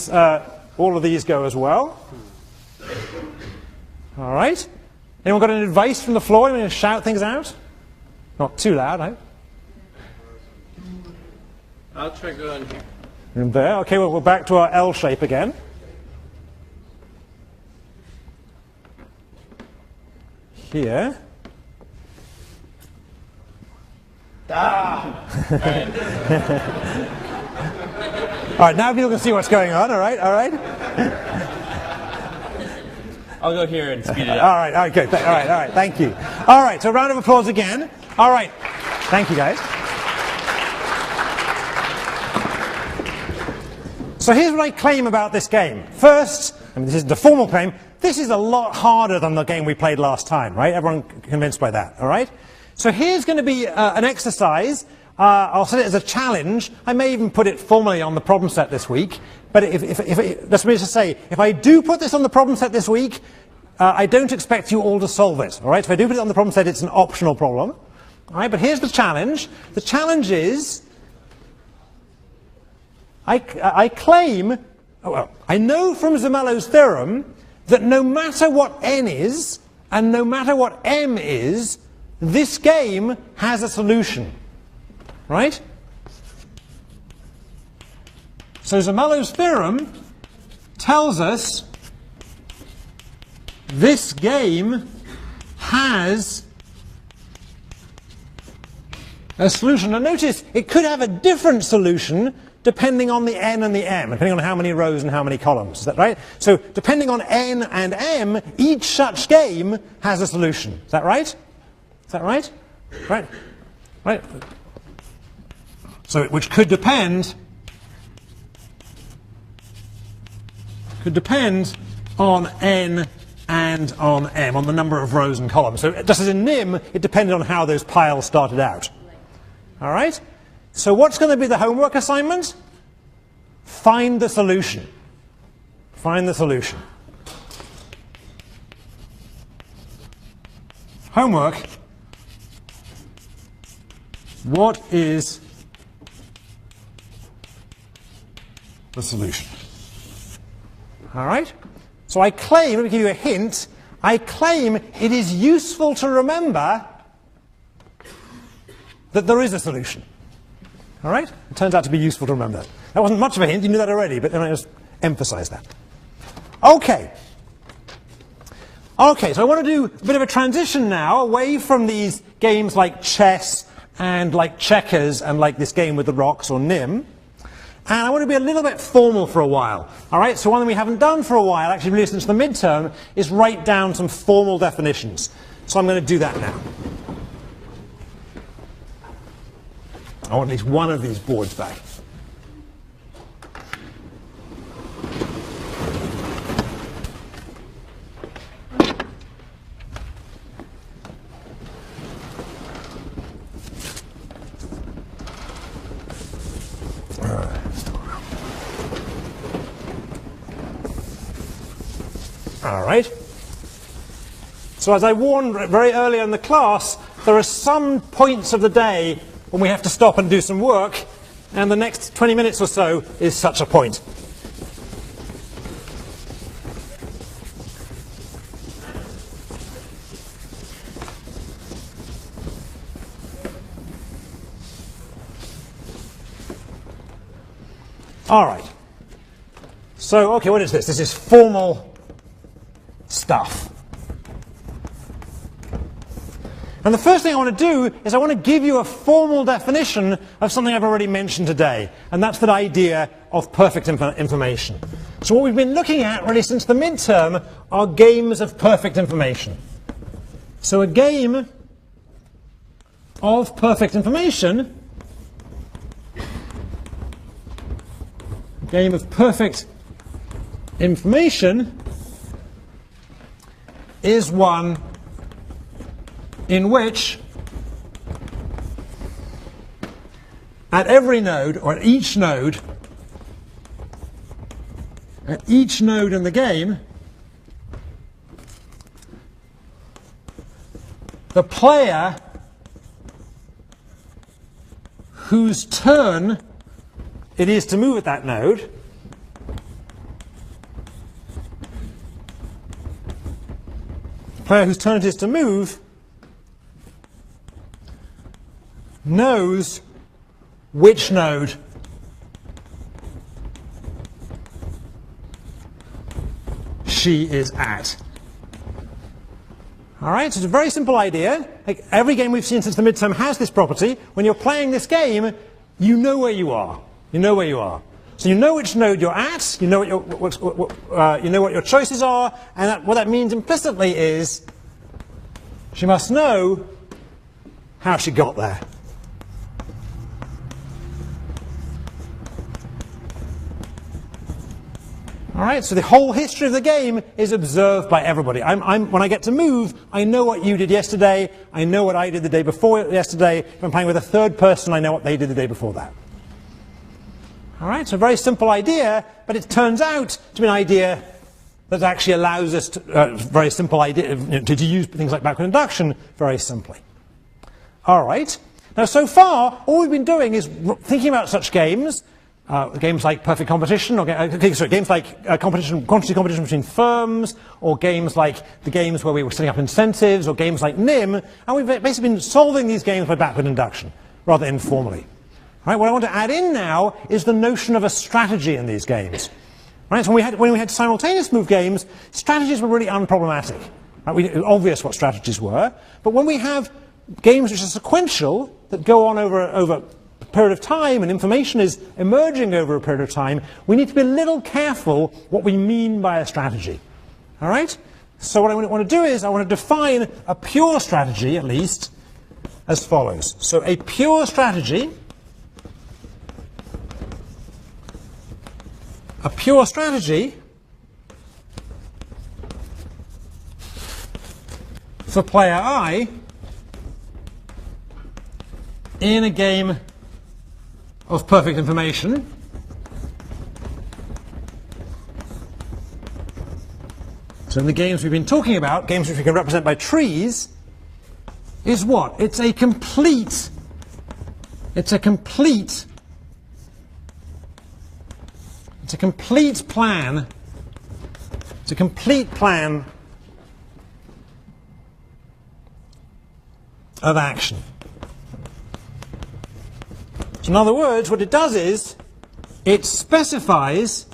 all of these go as well. All right. Anyone got any advice from the floor? Anyone shout things out? Not too loud, I hope. I'll try going here. And there. Okay, well, we're back to our L shape again. Here. Ah! All right, now people can see what's going on. All right. I'll go here and speed it up. All right, good. All right, thank you. All right, so a round of applause again. All right, thank you, guys. So here's what I claim about this game. First, this is the formal claim, this is a lot harder than the game we played last time, right? Everyone convinced by that, all right? So here's going to be an exercise. I'll set it as a challenge. I may even put it formally on the problem set this week. But that's me to say, if I do put this on the problem set this week, I don't expect you all to solve it, all right? If I do put it on the problem set, it's an optional problem. All right, but here's the challenge. The challenge is, I claim, I know from Zermelo's theorem that no matter what n is, and no matter what m is, this game has a solution, right? So Zermelo's theorem tells us this game has a solution. Now notice, it could have a different solution depending on the n and the m, depending on how many rows and how many columns. Is that right? So depending on n and m, each such game has a solution. Is that right? Is that right? Right. So which could depend on n and on m, on the number of rows and columns. So just as in NIM, it depended on how those piles started out. All right? So what's going to be the homework assignment? find the solution. Find the solution. Homework. What is the solution? All right? So I claim, let me give you a hint, I claim it is useful to remember that there is a solution. All right? It turns out to be useful to remember that. That wasn't much of a hint, you knew that already, but then I just emphasize that. Okay. Okay, so I want to do a bit of a transition now away from these games like chess and like checkers and like this game with the rocks or NIM. And I want to be a little bit formal for a while. All right, so one thing we haven't done for a while, actually really since the midterm, is write down some formal definitions. So I'm going to do that now. I want at least one of these boards back. All right. So as I warned very early in the class, there are some points of the day when we have to stop and do some work, and the next 20 minutes or so is such a point. All right. So, okay, what is this? This is formal stuff. And the first thing I want to do is I want to give you a formal definition of something I've already mentioned today, and that's that idea of perfect information. So what we've been looking at really since the midterm are games of perfect information. So a game of perfect information, game of perfect information is one in which at every node, or at each node in the game, the player whose turn it is to move at that node whose turn it is to move knows which node she is at. All right, so it's a very simple idea. Like every game we've seen since the midterm has this property. When you're playing this game, you know where you are. You know where you are. So you know which node you're at, you know what your choices are, and what that means implicitly is she must know how she got there. All right, so the whole history of the game is observed by everybody. When I get to move, I know what you did yesterday, I know what I did the day before yesterday. If I'm playing with a third person, I know what they did the day before that. All right, so a very simple idea, but it turns out to be an idea that actually allows us to, very simple idea, to use things like backward induction very simply. All right, now so far, all we've been doing is thinking about such games, games like perfect competition, or games like quantity competition between firms, or games like the games where we were setting up incentives, or games like NIM, and we've basically been solving these games by backward induction, rather informally. Right, what I want to add in now is the notion of a strategy in these games. Right, so when we had simultaneous move games, strategies were really unproblematic. Right, it was obvious what strategies were, but when we have games which are sequential, that go on over a period of time, and information is emerging over a period of time, we need to be a little careful what we mean by a strategy. All right? So what I want to do is I want to define a pure strategy, at least, as follows. So a pure strategy for player I in a game of perfect information So in the games we've been talking about, games which we can represent by trees, is what? It's a complete plan. It's a complete plan of action. So in other words, what it does is it specifies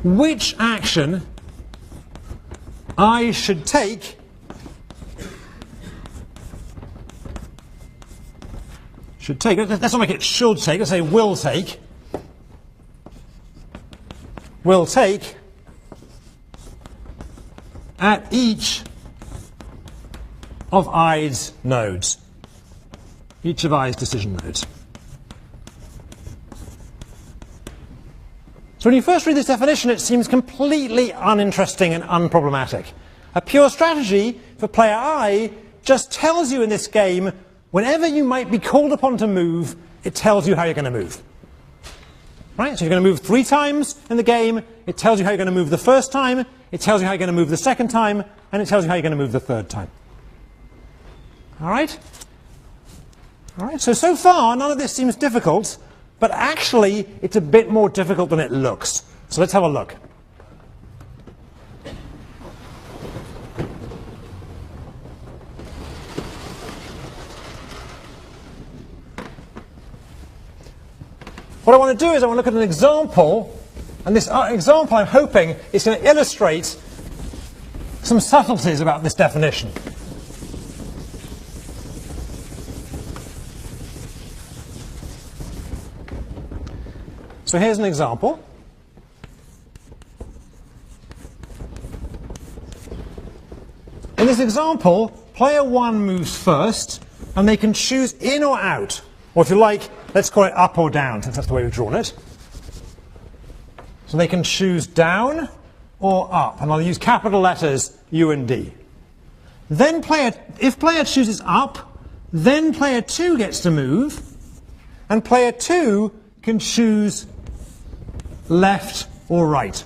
which action I should take let's not make it should take, let's say will take at each of I's nodes, each of I's decision nodes. So when you first read this definition, it seems completely uninteresting and unproblematic. A pure strategy for player I just tells you in this game, whenever you might be called upon to move, it tells you how you're going to move. Right? So you're going to move 3 times in the game, it tells you how you're going to move the first time, it tells you how you're going to move the second time, and it tells you how you're going to move the third time. Alright? Alright, so far none of this seems difficult, but actually it's a bit more difficult than it looks. So let's have a look. What I want to do is I want to look at an example, and this example I'm hoping is going to illustrate some subtleties about this definition. So here's an example. In this example, player 1 moves first, and they can choose in or out. Or if you like, let's call it up or down, since that's the way we've drawn it. So they can choose down or up, and I'll use capital letters U and D. Then if player chooses up, then player 2 gets to move, and player 2 can choose left or right.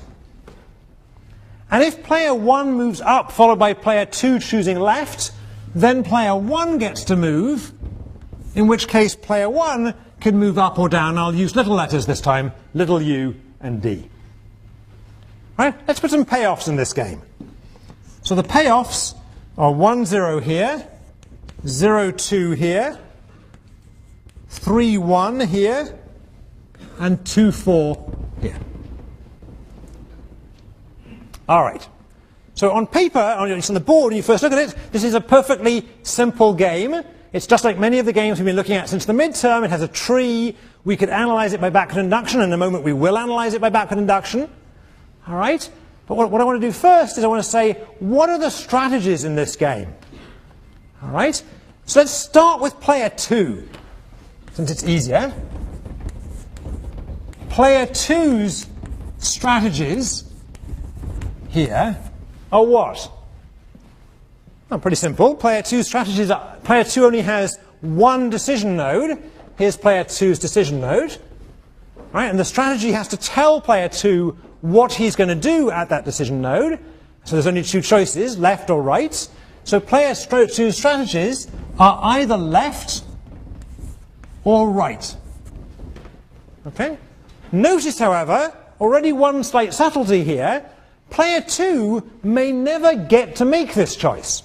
And if player 1 moves up, followed by player 2 choosing left, then player 1 gets to move, in which case player 1 can move up or down. I'll use little letters this time, little u and d. Right? Let's put some payoffs in this game. So the payoffs are 1-0 here, 0-2 here, 3-1 here, and 2-4 here. All right. So on paper, on the board, when you first look at it, this is a perfectly simple game. It's just like many of the games we've been looking at since the midterm. It has a tree. We could analyze it by backward induction. In a moment, we will analyze it by backward induction. All right? But what I want to do first is I want to say, what are the strategies in this game? All right? So let's start with player 2, since it's easier. Player 2's strategies here are what? Oh, pretty simple. Player 2's strategies are, player 2 only has one decision node. Here's player 2's decision node. Right? And the strategy has to tell player 2 what he's going to do at that decision node. So there's only two choices, left or right. So player 2's strategies are either left or right. Okay? Notice, however, already one slight subtlety here. Player 2 may never get to make this choice.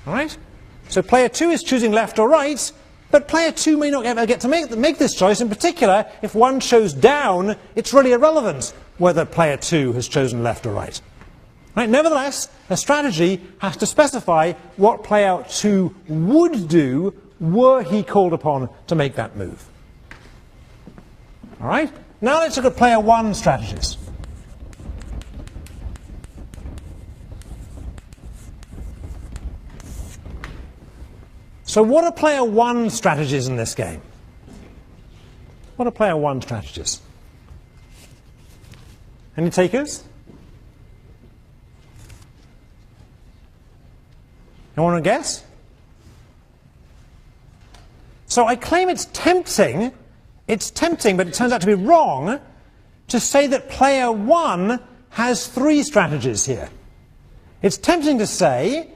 All right? So player 2 is choosing left or right, but player 2 may not ever get to make this choice. In particular, if one chose down, it's really irrelevant whether player 2 has chosen left or right. Right? Nevertheless, a strategy has to specify what player 2 would do were he called upon to make that move. All right? Now let's look at player 1's strategies. So what are player 1's strategies in this game? What are player 1's strategies? Any takers? Anyone want to guess? So I claim it's tempting, but it turns out to be wrong, to say that player 1 has 3 strategies here. It's tempting to say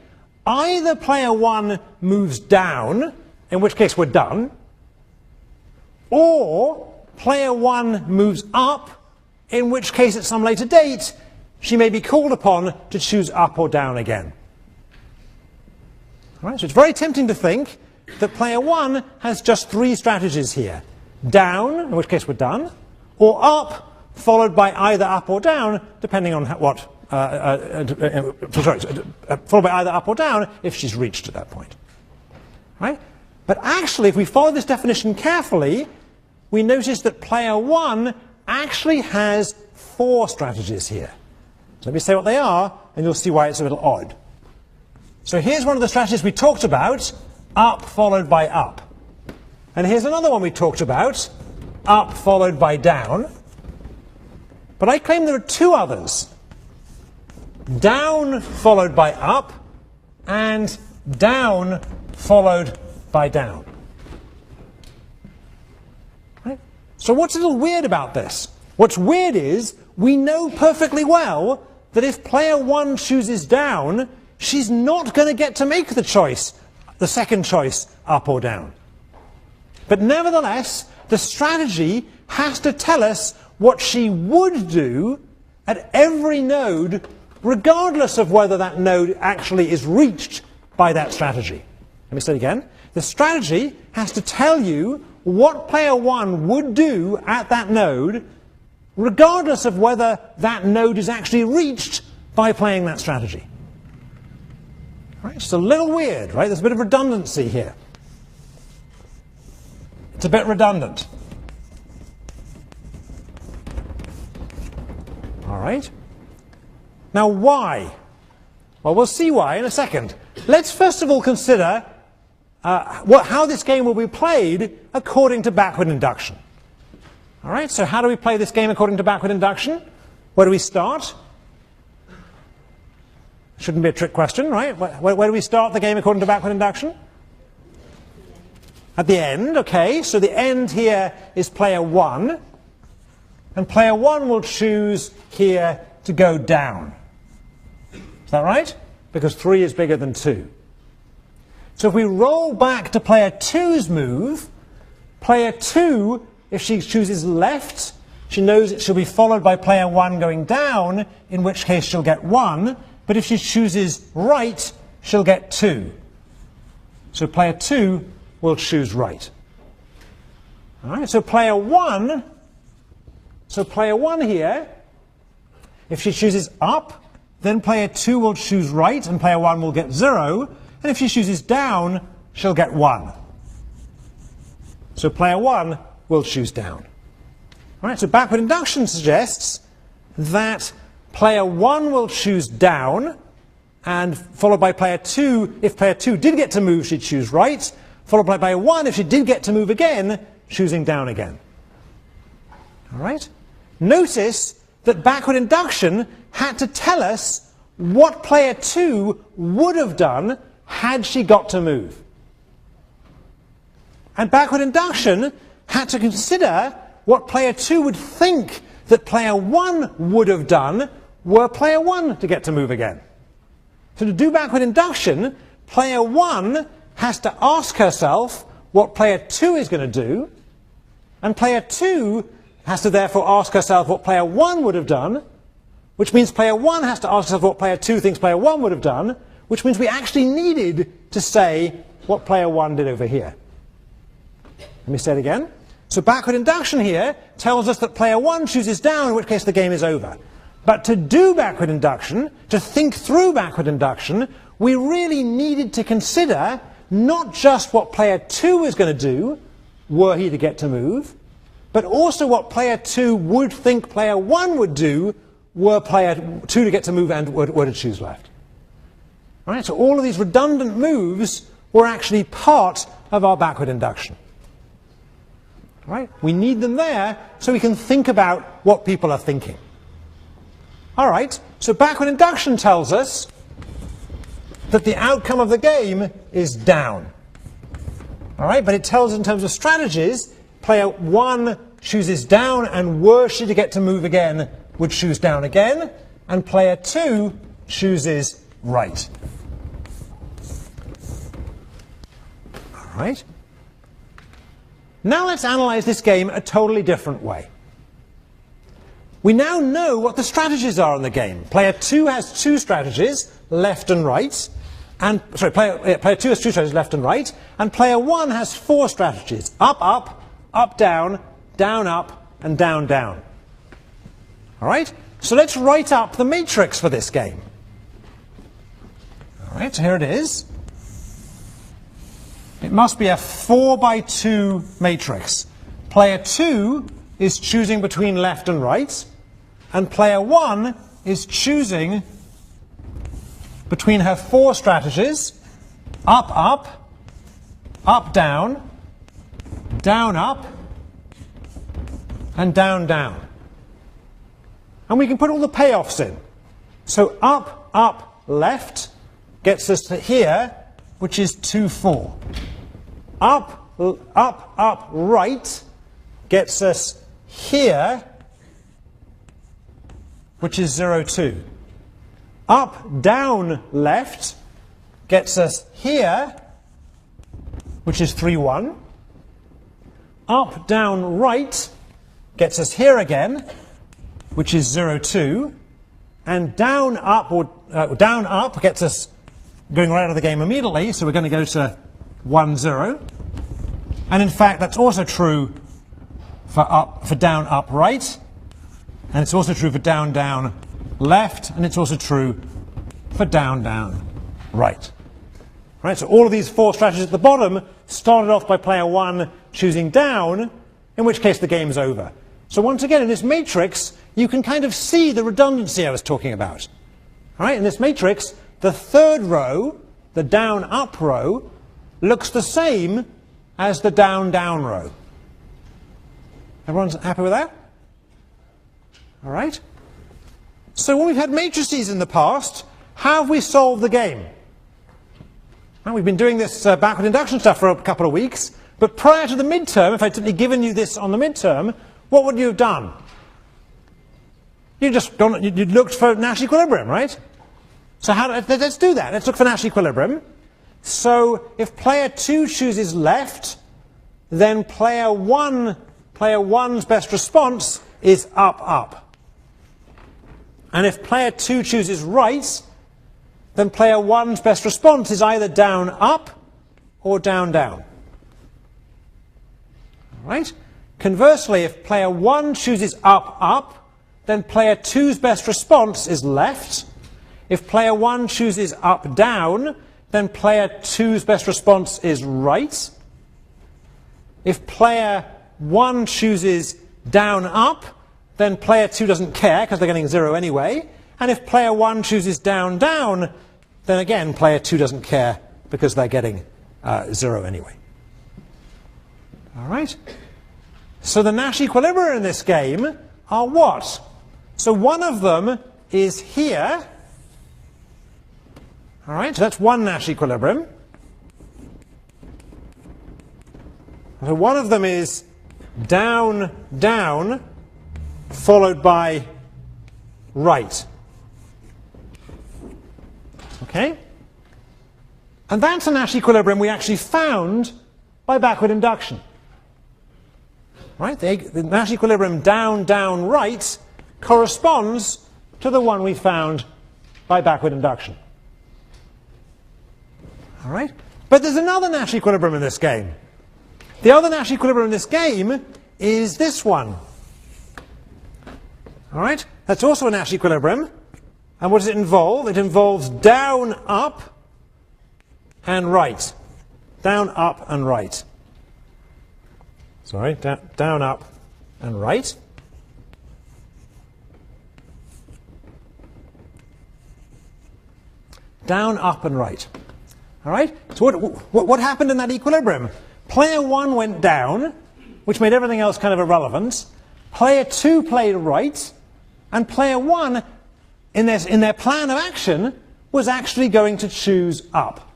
either player 1 moves down, in which case we're done, or player 1 moves up, in which case at some later date she may be called upon to choose up or down again. All right, so it's very tempting to think that player 1 has just 3 strategies here. Down, in which case we're done, or up, followed by either up or down, depending on followed by either up or down if she's reached at that point. Right? But actually, if we follow this definition carefully, we notice that player 1 actually has 4 strategies here. So let me say what they are, and you'll see why it's a little odd. So here's one of the strategies we talked about, up followed by up. And here's another one we talked about, up followed by down. But I claim there are 2 others. Down followed by up, and down followed by down. Right? So what's a little weird about this? What's weird is we know perfectly well that if player 1 chooses down, she's not going to get to make the choice, the second choice, up or down. But nevertheless, the strategy has to tell us what she would do at every node, regardless of whether that node actually is reached by that strategy. Let me say it again. The strategy has to tell you what player 1 would do at that node, regardless of whether that node is actually reached by playing that strategy. Right? It's a little weird, right? There's a bit of redundancy here. It's a bit redundant. All right. Now, why? Well, we'll see why in a second. Let's first of all consider how this game will be played according to backward induction. All right, so how do we play this game according to backward induction? Where do we start? Shouldn't be a trick question, right? Where do we start the game according to backward induction? At the end, okay. So the end here is player 1. And player 1 will choose here to go down. Is that right? Because 3 is bigger than 2. So if we roll back to player 2's move, player 2, if she chooses left, she knows it she'll be followed by player 1 going down, in which case she'll get 1. But if she chooses right, she'll get 2. So player 2 will choose right. All right, so player 1 here, if she chooses up, then player 2 will choose right, and player 1 will get 0. And if she chooses down, she'll get 1. So player 1 will choose down. All right, so backward induction suggests that player 1 will choose down, and followed by player 2. If player 2 did get to move, she'd choose right, followed by player 1. If she did get to move again, choosing down again. All right? Notice that backward induction had to tell us what player 2 would have done had she got to move. And backward induction had to consider what player 2 would think that player 1 would have done were player 1 to get to move again. So to do backward induction, player 1 has to ask herself what player 2 is going to do, and player 2 has to therefore ask herself what player 1 would have done, which means player 1 has to ask herself what player 2 thinks player 1 would have done, which means we actually needed to say what player 1 did over here. Let me say it again. So backward induction here tells us that player 1 chooses down, in which case the game is over. But to do backward induction, to think through backward induction, we really needed to consider not just what player 2 is going to do, were he to get to move, but also what player 2 would think player 1 would do, were player 2 to get to move and were to choose left. All right, so all of these redundant moves were actually part of our backward induction. All right, we need them there so we can think about what people are thinking. All right, so backward induction tells us that the outcome of the game is down. All right, but it tells us in terms of strategies, player 1 chooses down, and were she to get to move again, would choose down again, and player 2 chooses right. All right. Now let's analyze this game a totally different way. We now know what the strategies are in the game. Player 2 has 2 strategies, left and right. Player 2 has 2 strategies, left and right. And player 1 has 4 strategies, up, up, up, down, up, and down, down. All right? So let's write up the matrix for this game. All right, so here it is. It must be a 4 by 2 matrix. Player 2 is choosing between left and right, and player 1 is choosing between her 4 strategies, up, up, up, down, up, and down, down. And we can put all the payoffs in. So up, up, left gets us to here, which is 2, 4. Up, up, up, right gets us here, which is 0, 2. Up, down, left gets us here, which is 3, 1. Up, down, right gets us here again, which is 0, 2. And down, up gets us going right out of the game immediately, so we're going to go to 1, 0. And in fact, that's also true for down, up, right. And it's also true for down, down, left. And it's also true for down, down, right. Right, so all of these 4 strategies at the bottom started off by player 1 choosing down, in which case the game's over. So once again, in this matrix, you can kind of see the redundancy I was talking about. All right, in this matrix, the 3rd row, the down-up row, looks the same as the down-down row. Everyone's happy with that? All right. So when we've had matrices in the past, how have we solved the game? Well, we've been doing this backward induction stuff for a couple of weeks, but prior to the midterm, if I'd simply given you this on the midterm, what would you have done? You'd looked for Nash equilibrium, right? So let's do that. Let's look for Nash equilibrium. So if player 2 chooses left, then player 1's best response is up, up. And if player 2 chooses right, then player 1's best response is either down, up, or down, down. All right? Conversely, if player 1 chooses up, up, then player 2's best response is left. If player 1 chooses up, down, then player 2's best response is right. If player 1 chooses down, up, then player 2 doesn't care because they're getting 0 anyway. And if player 1 chooses down, down, then again player 2 doesn't care because they're getting 0 anyway. All right? So the Nash equilibria in this game are what? So one of them is here. All right, so that's one Nash equilibrium. So one of them is down, down, followed by right. Okay? And that's a Nash equilibrium we actually found by backward induction. Right? The Nash equilibrium down, down, right corresponds to the one we found by backward induction. All right? But there's another Nash equilibrium in this game. The other Nash equilibrium in this game is this one. All right? That's also a Nash equilibrium. And what does it involve? It involves down, up, and right. Down, up, and right. Sorry, down, up, and right. Down, up, and right. All right? So what happened in that equilibrium? Player 1 went down, which made everything else kind of irrelevant. Player 2 played right, and player 1, in their plan of action, was actually going to choose up.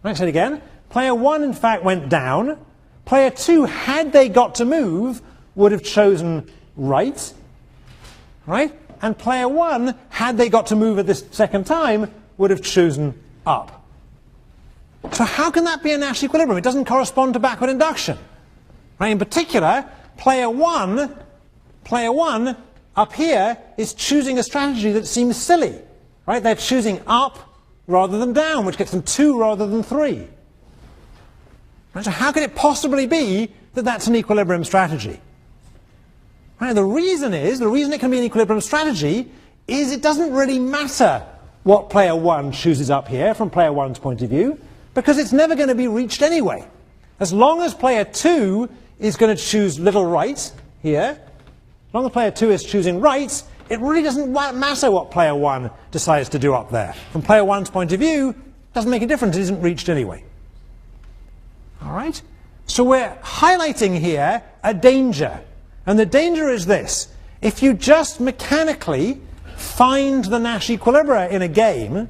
Right, say it again. Player 1, in fact, went down. Player 2, had they got to move, would have chosen right, right? And player 1, had they got to move at this second time, would have chosen up. So how can that be a Nash equilibrium? It doesn't correspond to backward induction. Right? In particular, player 1 up here is choosing a strategy that seems silly. Right? They're choosing up rather than down, which gets them 2 rather than 3. Right? So how can it possibly be that that's an equilibrium strategy? Right? The reason it can be an equilibrium strategy is it doesn't really matter what player 1 chooses up here from player 1's point of view, because it's never going to be reached anyway. As long as player 2 is going to choose little right here, as long as player 2 is choosing right, it really doesn't matter what player 1 decides to do up there. From player 1's point of view, it doesn't make a difference, it isn't reached anyway. All right? So we're highlighting here a danger. And the danger is this. If you just mechanically find the Nash equilibria in a game,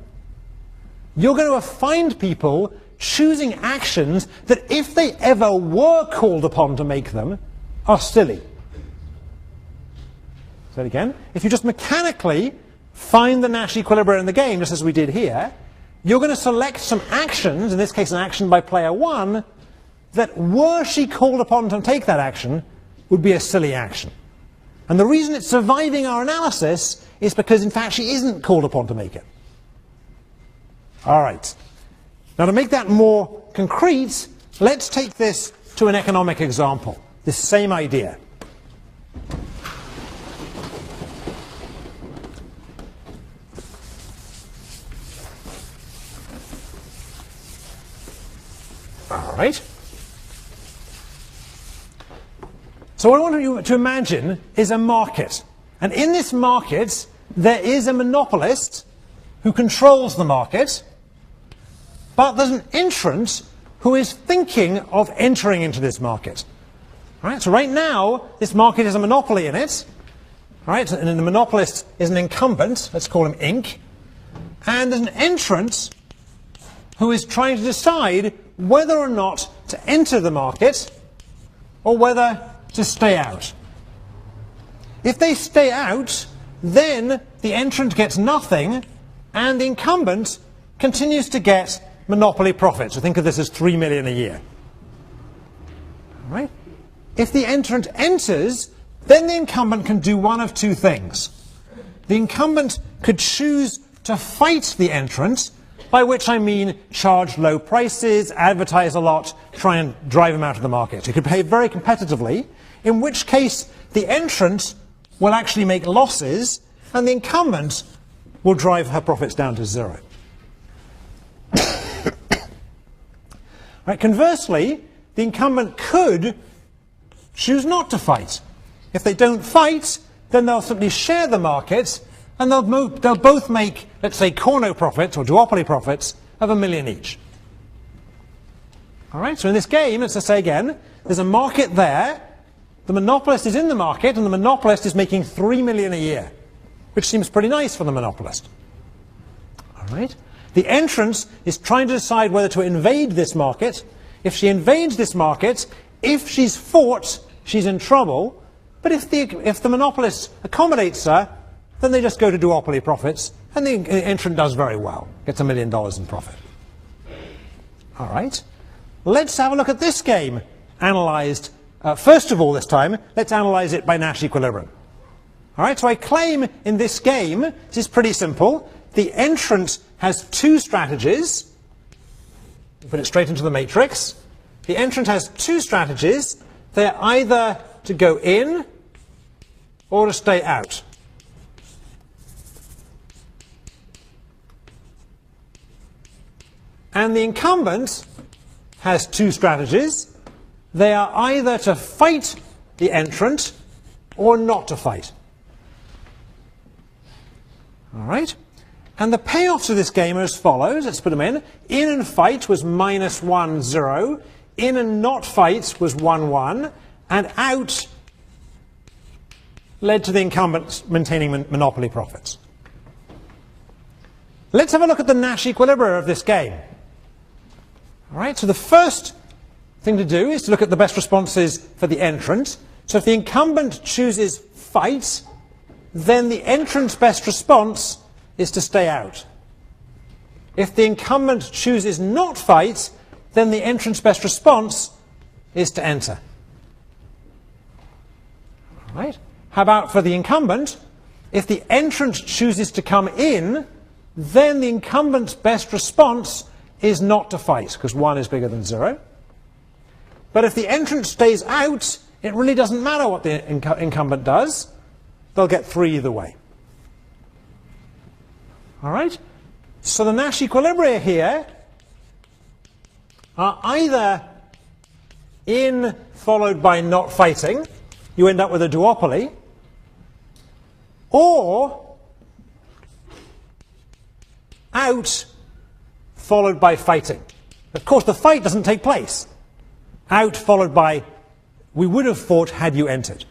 you're going to find people choosing actions that, if they ever were called upon to make them, are silly. Say it again. If you just mechanically find the Nash equilibria in the game, just as we did here, you're going to select some actions, in this case an action by player 1, that, were she called upon to take that action, would be a silly action. And the reason it's surviving our analysis is because, in fact, she isn't called upon to make it. All right. Now, to make that more concrete, let's take this to an economic example. This same idea. All right. So what I want you to imagine is a market. And in this market, there is a monopolist who controls the market, but there's an entrant who is thinking of entering into this market. Right? So right now, this market has a monopoly in it. Right? And the monopolist is an incumbent. Let's call him Inc. And there's an entrant who is trying to decide whether or not to enter the market or whether to stay out. If they stay out, then the entrant gets nothing and the incumbent continues to get monopoly profits. So think of this as 3 million a year. All right? If the entrant enters, then the incumbent can do one of two things. The incumbent could choose to fight the entrant, by which I mean charge low prices, advertise a lot, try and drive them out of the market. It could behave very competitively, in which case the entrant will actually make losses and the incumbent will drive her profits down to 0. Right, conversely, the incumbent could choose not to fight. If they don't fight, then they'll simply share the market and they'll both make, let's say, corno profits or duopoly profits of $1 million each. All right, so in this game, let's just say again, there's a market there, the monopolist is in the market, and the monopolist is making 3 million a year, which seems pretty nice for the monopolist. All right, the entrant is trying to decide whether to invade this market. If she invades this market, if she's fought, she's in trouble, but if the monopolist accommodates her, then they just go to duopoly profits, and the entrant does very well, gets $1 million in profit. All right, let's have a look at this game, analysed. First of all, this time, let's analyse it by Nash equilibrium. All right, so I claim in this game, this is pretty simple. The entrant has two strategies. Put it straight into the matrix. The entrant has two strategies. They're either to go in or to stay out. And the incumbent has two strategies. They are either to fight the entrant or not to fight. All right? And the payoffs of this game are as follows. Let's put them in. In and fight was -1, 0. In and not fight was 1, 1. And out led to the incumbent maintaining monopoly profits. Let's have a look at the Nash equilibria of this game. All right, so the first thing to do is to look at the best responses for the entrant. So if the incumbent chooses fight, then the entrant's best response is to stay out. If the incumbent chooses not fight, then the entrant's best response is to enter. All right? How about for the incumbent? If the entrant chooses to come in, then the incumbent's best response is not to fight, because 1 is bigger than 0. But if the entrant stays out, it really doesn't matter what the incumbent does. They'll get 3 either way. All right? So the Nash equilibria here are either in followed by not fighting, you end up with a duopoly, or out followed by fighting. Of course, the fight doesn't take place. Out followed by, we would have fought had you entered.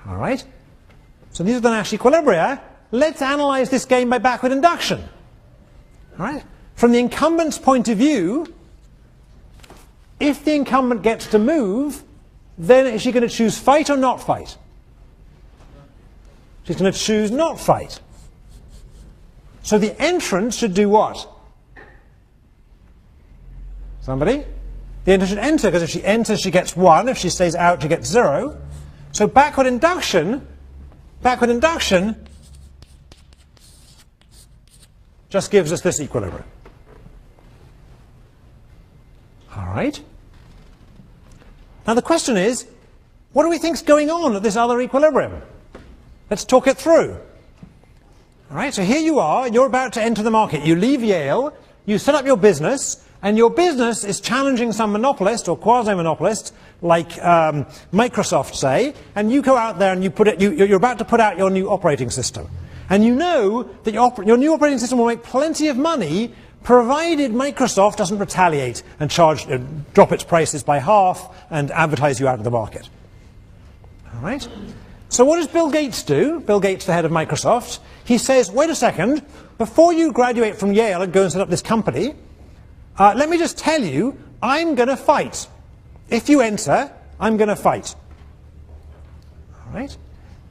All right? So these are the Nash equilibria. Let's analyze this game by backward induction. All right? From the incumbent's point of view, if the incumbent gets to move, then is she going to choose fight or not fight? She's going to choose not fight. So the entrant should do what? Somebody? The entrant should enter, because if she enters, she gets 1. If she stays out, she gets 0. So backward induction just gives us this equilibrium. All right? Now the question is, what do we think's going on at this other equilibrium? Let's talk it through. All right, so here you are, you're about to enter the market. You leave Yale, you set up your business, and your business is challenging some monopolist or quasi-monopolist, like Microsoft, say, and you go out there and you're about to put out your new operating system. And you know that your new operating system will make plenty of money, provided Microsoft doesn't retaliate and drop its prices by half and advertise you out of the market. All right? So what does Bill Gates do? Bill Gates, the head of Microsoft. He says, wait a second, before you graduate from Yale and go and set up this company, let me just tell you, I'm going to fight. If you enter, I'm going to fight. All right?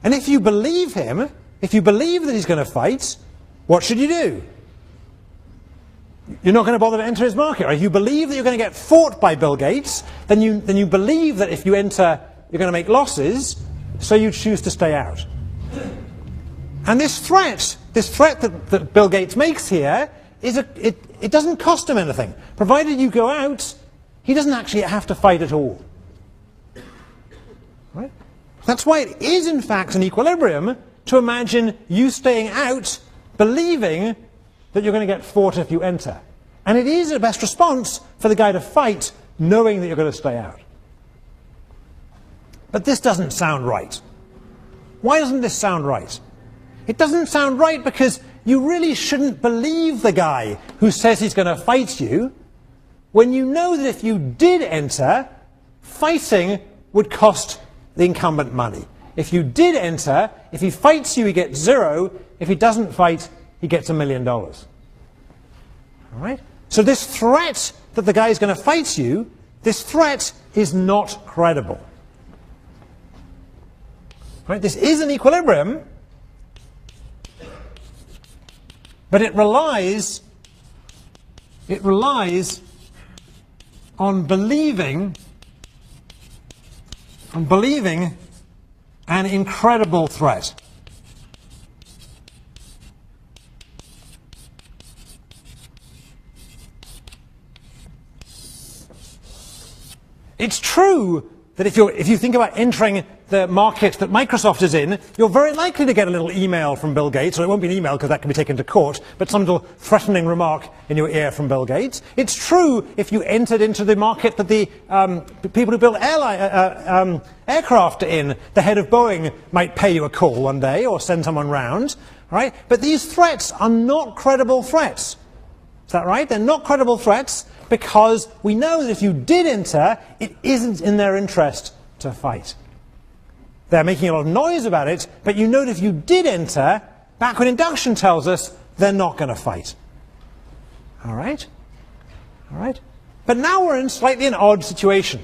And if you believe him, if you believe that he's going to fight, what should you do? You're not going to bother to enter his market. Or if you believe that you're going to get fought by Bill Gates, then you believe that if you enter, you're going to make losses, so you choose to stay out. And this threat that Bill Gates makes here, it doesn't cost him anything. Provided you go out, he doesn't actually have to fight at all. Right? That's why it is, in fact, an equilibrium to imagine you staying out, believing that you're going to get fought if you enter. And it is a best response for the guy to fight, knowing that you're going to stay out. But this doesn't sound right. Why doesn't this sound right? It doesn't sound right because you really shouldn't believe the guy who says he's going to fight you, when you know that if you did enter, fighting would cost the incumbent money. If you did enter, if he fights you, he gets 0. If he doesn't fight, he gets $1 million. All right? So this threat that the guy is going to fight you, this threat is not credible. Right? This is an equilibrium, but it relies on believing an incredible threat. It's true that if you think about entering the market that Microsoft is in, you're very likely to get a little email from Bill Gates, or it won't be an email because that can be taken to court, but some little threatening remark in your ear from Bill Gates. It's true if you entered into the market that the people who build aircraft are in, the head of Boeing might pay you a call one day or send someone round, right? But these threats are not credible threats. Is that right? They're not credible threats because we know that if you did enter, it isn't in their interest to fight. They're making a lot of noise about it, but you know that if you did enter, backward induction tells us they're not going to fight. All right? All right? But now we're in slightly an odd situation.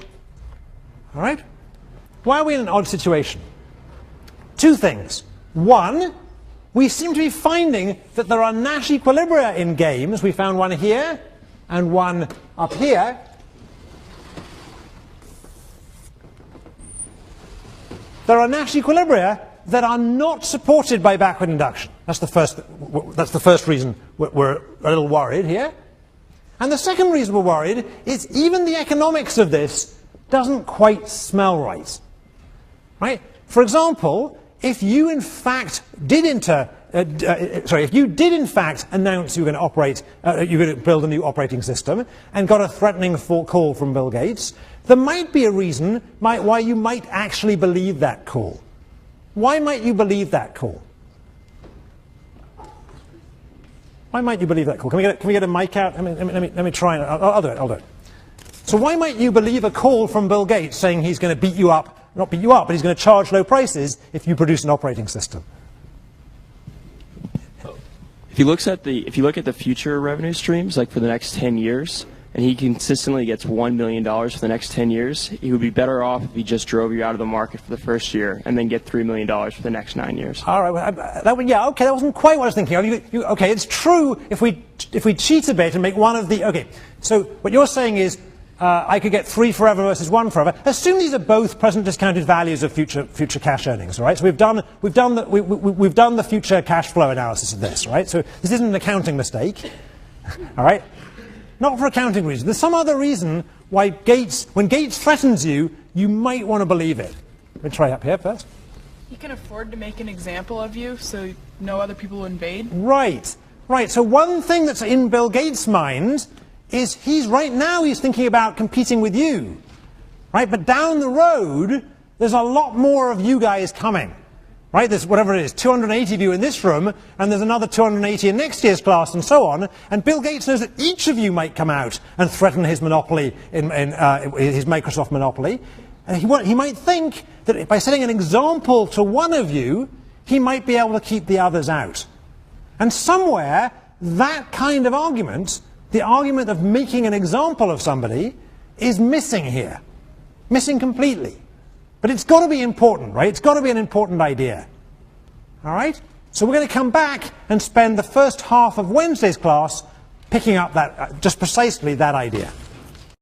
All right? Why are we in an odd situation? Two things. One, we seem to be finding that there are Nash equilibria in games. We found one here and one up here. There are Nash equilibria that are not supported by backward induction. That's the first reason we're a little worried here. And the second reason we're worried is even the economics of this doesn't quite smell right. Right? For example, if you in fact did if you did in fact announce you were going to build a new operating system and got a threatening call from Bill Gates, there might be a reason why you might actually believe that call. Why might you believe that call? Why might you believe that call? Can we get a mic out? Let me try and I'll do it. So why might you believe a call from Bill Gates saying he's going to beat you up? Not beat you up, but he's going to charge low prices if you produce an operating system. If you look at the future revenue streams, like for the next 10 years, and he consistently gets $1 million for the next 10 years, he would be better off if he just drove you out of the market for the first year and then get $3 million for the next 9 years. All right, okay, that wasn't quite what I was thinking of. Okay, it's true if we cheat a bit and make one of the, okay, so what you're saying is I could get 3 forever versus 1 forever. Assume these are both present discounted values of future cash earnings, all right? So we've done the future cash flow analysis of this, right? So this isn't an accounting mistake, all right? Not for accounting reasons. There's some other reason why when Gates threatens you, you might want to believe it. Let me try up here first. He can afford to make an example of you so no other people will invade? Right. So one thing that's in Bill Gates' mind is right now he's thinking about competing with you. Right? But down the road, there's a lot more of you guys coming. Right? There's whatever it is, 280 of you in this room, and there's another 280 in next year's class, and so on. And Bill Gates knows that each of you might come out and threaten his monopoly, his Microsoft monopoly. And he might think that by setting an example to one of you, he might be able to keep the others out. And somewhere, that kind of argument, the argument of making an example of somebody, is missing here. Missing completely. But it's got to be important, right? It's got to be an important idea. All right? So we're going to come back and spend the first half of Wednesday's class picking up just precisely that idea.